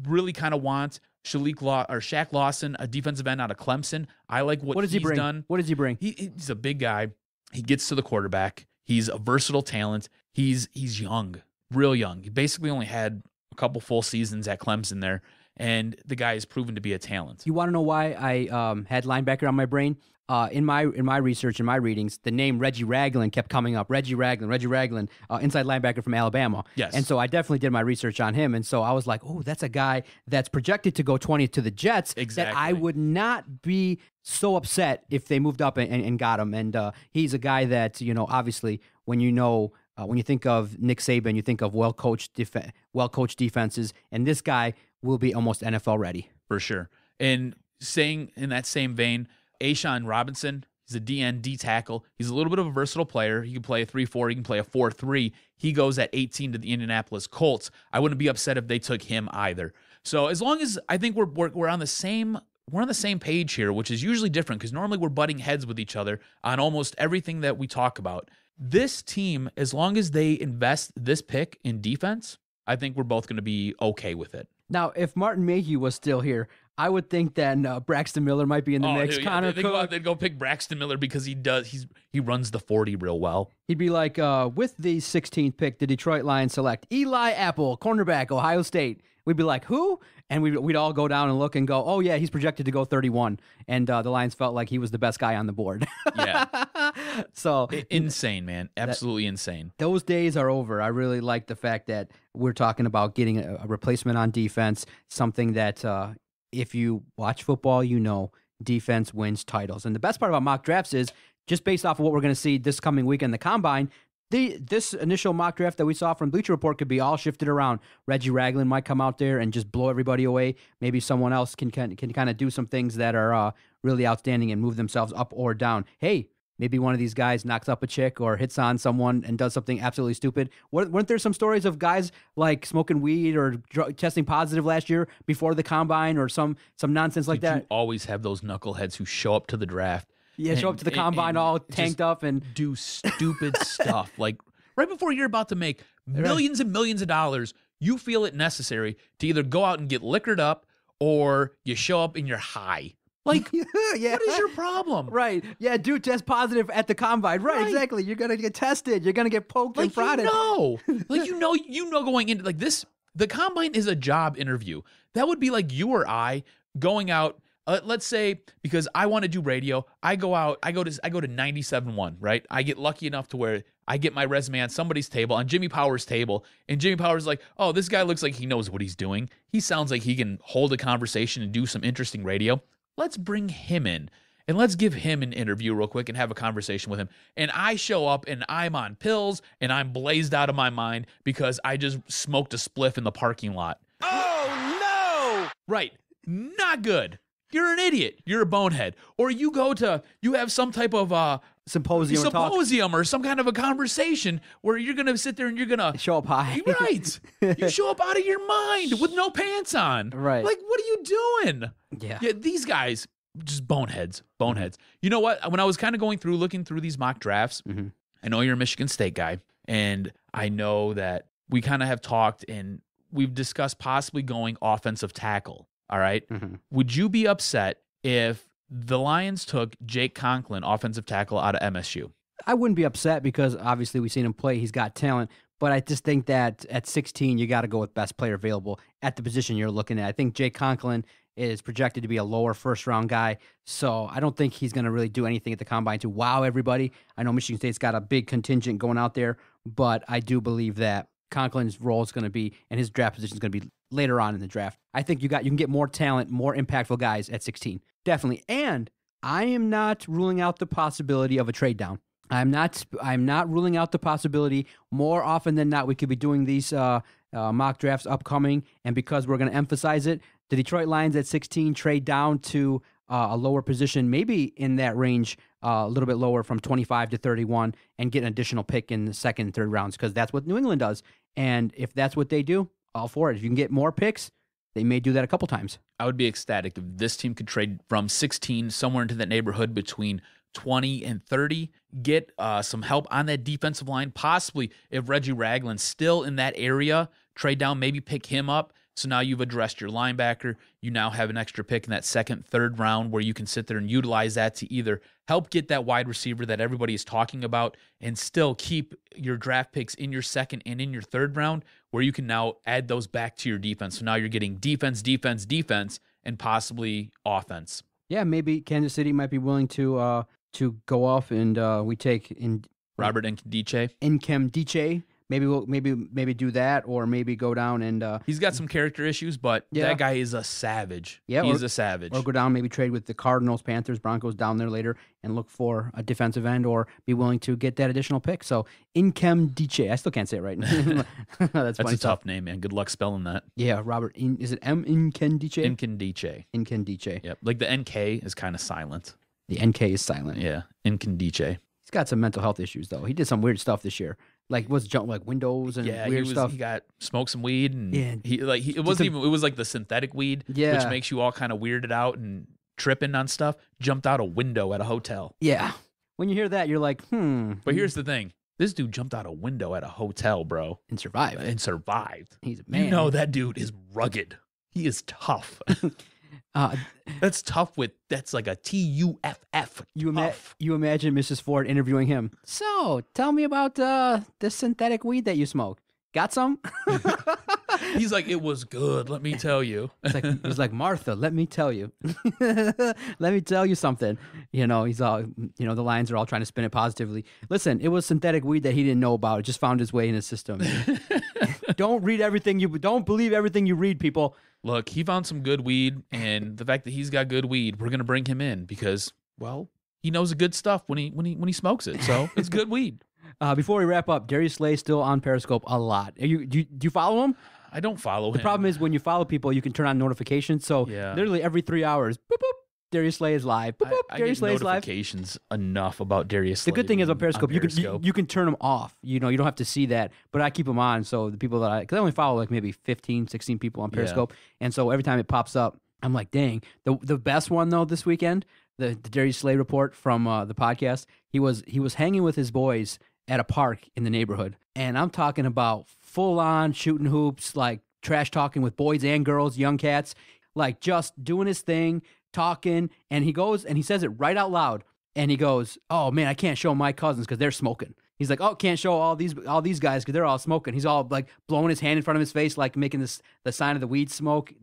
really kind of want, Shaq Lawson, a defensive end out of Clemson. I like what he's done.
What does he bring?
He's a big guy. He gets to the quarterback. He's a versatile talent. He's young, real young. He basically only had a couple full seasons at Clemson there, and the guy has proven to be a talent.
You want to know why I had linebacker on my brain? In my research, in my readings, the name Reggie Ragland kept coming up. Reggie Ragland, inside linebacker from Alabama.
Yes.
And so I definitely did my research on him. And so I was like, oh, that's a guy that's projected to go 20th to the Jets.
Exactly.
That I would not be so upset if they moved up and got him. And he's a guy that, obviously when you think of Nick Saban, you think of well-coached defenses, and this guy will be almost NFL ready.
For sure. And saying in that same vein, A'Shawn Robinson, he's a D tackle. He's a little bit of a versatile player. He can play a 3-4. He can play a 4-3. He goes at 18 to the Indianapolis Colts. I wouldn't be upset if they took him either. So as long as I think we're on the same page here, which is usually different because normally we're butting heads with each other on almost everything that we talk about. This team, as long as they invest this pick in defense, I think we're both going to be okay with it.
Now, if Martin Mayhew was still here, I would think that Braxton Miller might be in the mix.
Dude,
Connor Cook.
They'd go pick Braxton Miller because he runs the 40 real well.
He'd be like, with the 16th pick, the Detroit Lions select Eli Apple, cornerback, Ohio State. We'd be like, who? And we'd all go down and look and go, oh, yeah, he's projected to go 31. And the Lions felt like he was the best guy on the board.
Yeah.
So
Insane, man. Absolutely insane.
those days are over. I really like the fact that we're talking about getting a replacement on defense, something that if you watch football, you know defense wins titles. And the best part about mock drafts is just based off of what we're going to see this coming week in the Combine, this initial mock draft that we saw from Bleacher Report could be all shifted around. Reggie Ragland might come out there and just blow everybody away. Maybe someone else can kind of do some things that are really outstanding and move themselves up or down. Hey, maybe one of these guys knocks up a chick or hits on someone and does something absolutely stupid. Weren't there some stories of guys like smoking weed or testing positive last year before the Combine or some nonsense like that?
You always have those knuckleheads who show up to the draft.
Yeah, show up to the Combine all tanked up and
do stupid stuff. Like right before you're about to make millions and millions of dollars, you feel it necessary to either go out and get liquored up or you show up and you're high. Like,
yeah.
What is your problem?
Right. Yeah, dude, test positive at the Combine. Right, exactly. You're going to get tested. You're going to get poked and prodded.
You know going into like this, the Combine is a job interview. That would be like you or I going out, let's say, because I want to do radio, I go to 97.1, right? I get lucky enough to where I get my resume on somebody's table, on Jimmy Power's table, and Jimmy Power's like, oh, this guy looks like he knows what he's doing. He sounds like he can hold a conversation and do some interesting radio. Let's bring him in and let's give him an interview real quick and have a conversation with him. And I show up and I'm on pills and I'm blazed out of my mind because I just smoked a spliff in the parking lot.
Oh, no!
Right. Not good. You're an idiot. You're a bonehead. Or you have some type of symposium or some kind of a conversation where you're going to sit there and you're going to
show up high.
Right. You show up out of your mind with no pants on.
Right.
Like, what are you doing?
Yeah.
These guys, just boneheads. You know what? When I was kind of looking through these mock drafts, I know you're a Michigan State guy, and I know that we kind of have talked and we've discussed possibly going offensive tackle. All right. Would you be upset if the Lions took Jake Conklin, offensive tackle, out of MSU?
I wouldn't be upset because obviously we've seen him play. He's got talent. But I just think that at 16, you got to go with best player available at the position you're looking at. I think Jake Conklin is projected to be a lower first-round guy, so I don't think he's going to really do anything at the Combine to wow everybody. I know Michigan State's got a big contingent going out there, but I do believe that Conklin's role is going to be, and his draft position is going to be later on in the draft. I think you can get more talent, more impactful guys at 16. Definitely. And I am not ruling out the possibility of a trade down. I'm not ruling out the possibility. More often than not, we could be doing these mock drafts upcoming, and because we're going to emphasize it, the Detroit Lions at 16 trade down to a lower position, maybe in that range, a little bit lower from 25 to 31, and get an additional pick in the second and third rounds, because that's what New England does. And if that's what they do, all for it. If you can get more picks, they may do that a couple times.
I would be ecstatic if this team could trade from 16 somewhere into that neighborhood between 20 and 30, get some help on that defensive line. Possibly if Reggie Ragland's still in that area, trade down, maybe pick him up. So now you've addressed your linebacker. You now have an extra pick in that second, third round where you can sit there and utilize that to either help get that wide receiver that everybody is talking about and still keep your draft picks in your second and in your third round, where you can now add those back to your defense. So now you're getting defense, and possibly offense.
Yeah, maybe Kansas City might be willing to go off and we take in
Robert Nkemdiche.
Maybe do that, or maybe go down and
he's got some character issues, but that guy is a savage. Yeah, he's a savage.
Or go down, maybe trade with the Cardinals, Panthers, Broncos down there later and look for a defensive end, or be willing to get that additional pick. So Nkemdiche, I still can't say it right. That's funny
a tough name, man. Good luck spelling that.
Yeah, Robert. Is it Nkemdiche?
Nkemdiche. Yep. Like the NK is kind of silent.
The NK is silent.
Yeah, Nkemdiche.
He's got some mental health issues though. He did some weird stuff this year. Like like windows and weird stuff.
He got smoked some weed, and it was like the synthetic weed, which makes you all kind of weirded out and tripping on stuff. Jumped out a window at a hotel.
Yeah. When you hear that, you're like,
But here's the thing: this dude jumped out a window at a hotel, bro,
and survived.
He's a man.
You
know that dude is rugged. He is tough. That's tough that's like a TUFF.
You imagine Mrs. Ford interviewing him. So, tell me about this synthetic weed that you smoke. Got some?
He's like, it was good, let me tell you.
He's like, Martha, let me tell you. Let me tell you something. He's all, the Lions are all trying to spin it positively. Listen, it was synthetic weed that he didn't know about. It just found its way in his system. Don't believe everything you read, people.
Look, he found some good weed, and the fact that he's got good weed, we're going to bring him in because, well, he knows the good stuff when he smokes it. So it's good weed.
Before we wrap up, Darius Slay still on Periscope a lot. Do you follow him?
I don't follow him.
The problem is when you follow people, you can turn on notifications. So literally every 3 hours, boop, boop, Darius Slay is live. Boop, boop, Darius Slay is live.
Notifications enough about Darius Slay.
The good thing is on Periscope, you can turn them off. You don't have to see that, but I keep them on. So the people because I only follow like maybe 15, 16 people on Periscope. And so every time it pops up, I'm like, dang. The best one though this weekend, the Darius Slay report from the podcast, he was hanging with his boys at a park in the neighborhood. And I'm talking about full on shooting hoops, like trash talking with boys and girls, young cats, like just doing his thing, talking. And he goes and he says it right out loud. And he goes, oh man, I can't show my cousins because they're smoking. He's like, oh, can't show all these guys because they're all smoking. He's all like blowing his hand in front of his face, like making the sign of the weed smoke,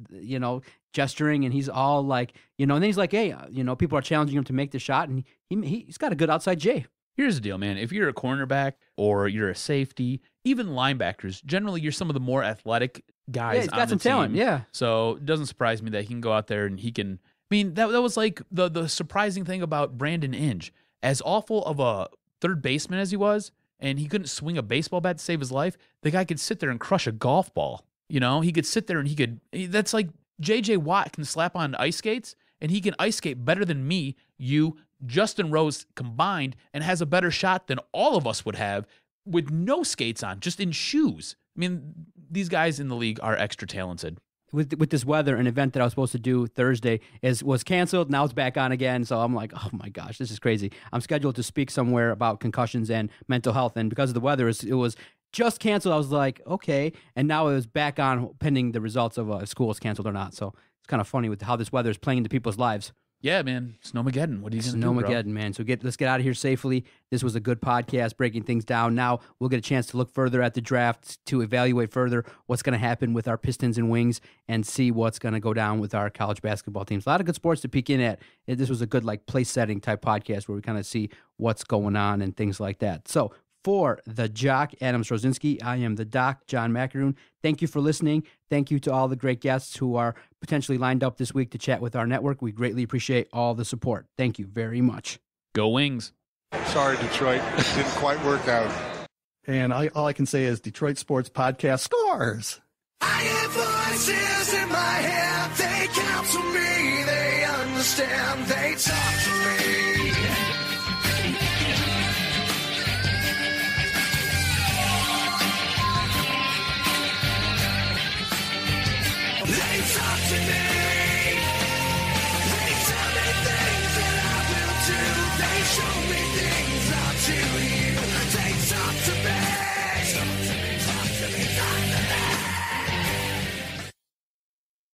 gesturing. And he's all like, and then he's like, hey, people are challenging him to make the shot. And he's got a good outside J.
Here's the deal, man. If you're a cornerback or you're a safety, even linebackers, generally you're some of the more athletic guys.
Yeah, he's got some talent, yeah.
So it doesn't surprise me that he can go out there and he can. I mean, that was like the surprising thing about Brandon Inge. As awful of a third baseman as he was, and he couldn't swing a baseball bat to save his life, the guy could sit there and crush a golf ball. He could sit there and that's like J.J. Watt can slap on ice skates, and he can ice skate better than me, you, Justin Rose combined, and has a better shot than all of us would have with no skates on, just in shoes. I mean, these guys in the league are extra talented.
With this weather, an event that I was supposed to do Thursday was canceled. Now it's back on again. So I'm like, oh my gosh, this is crazy. I'm scheduled to speak somewhere about concussions and mental health. And because of the weather, it was just canceled. I was like, okay. And now it was back on pending the results of if school is canceled or not. So it's kind of funny with how this weather is playing into people's lives.
Yeah, man. Snowmageddon. What are you going to do, bro?
Snowmageddon, man. So let's get out of here safely. This was a good podcast, breaking things down. Now we'll get a chance to look further at the draft, to evaluate further what's going to happen with our Pistons and Wings, and see what's going to go down with our college basketball teams. A lot of good sports to peek in at. This was a good place setting type podcast where we kind of see what's going on and things like that. So for the Jock, Adam Strozinski, I am the Doc, John Macaroon. Thank you for listening. Thank you to all the great guests who are potentially lined up this week to chat with our network. We greatly appreciate all the support. Thank you very much.
Go Wings.
Sorry, Detroit. It didn't quite work out.
And all I can say is Detroit Sports Podcast scores.
I have voices in my head. They counsel me. They understand. They talk to me. They talk to me.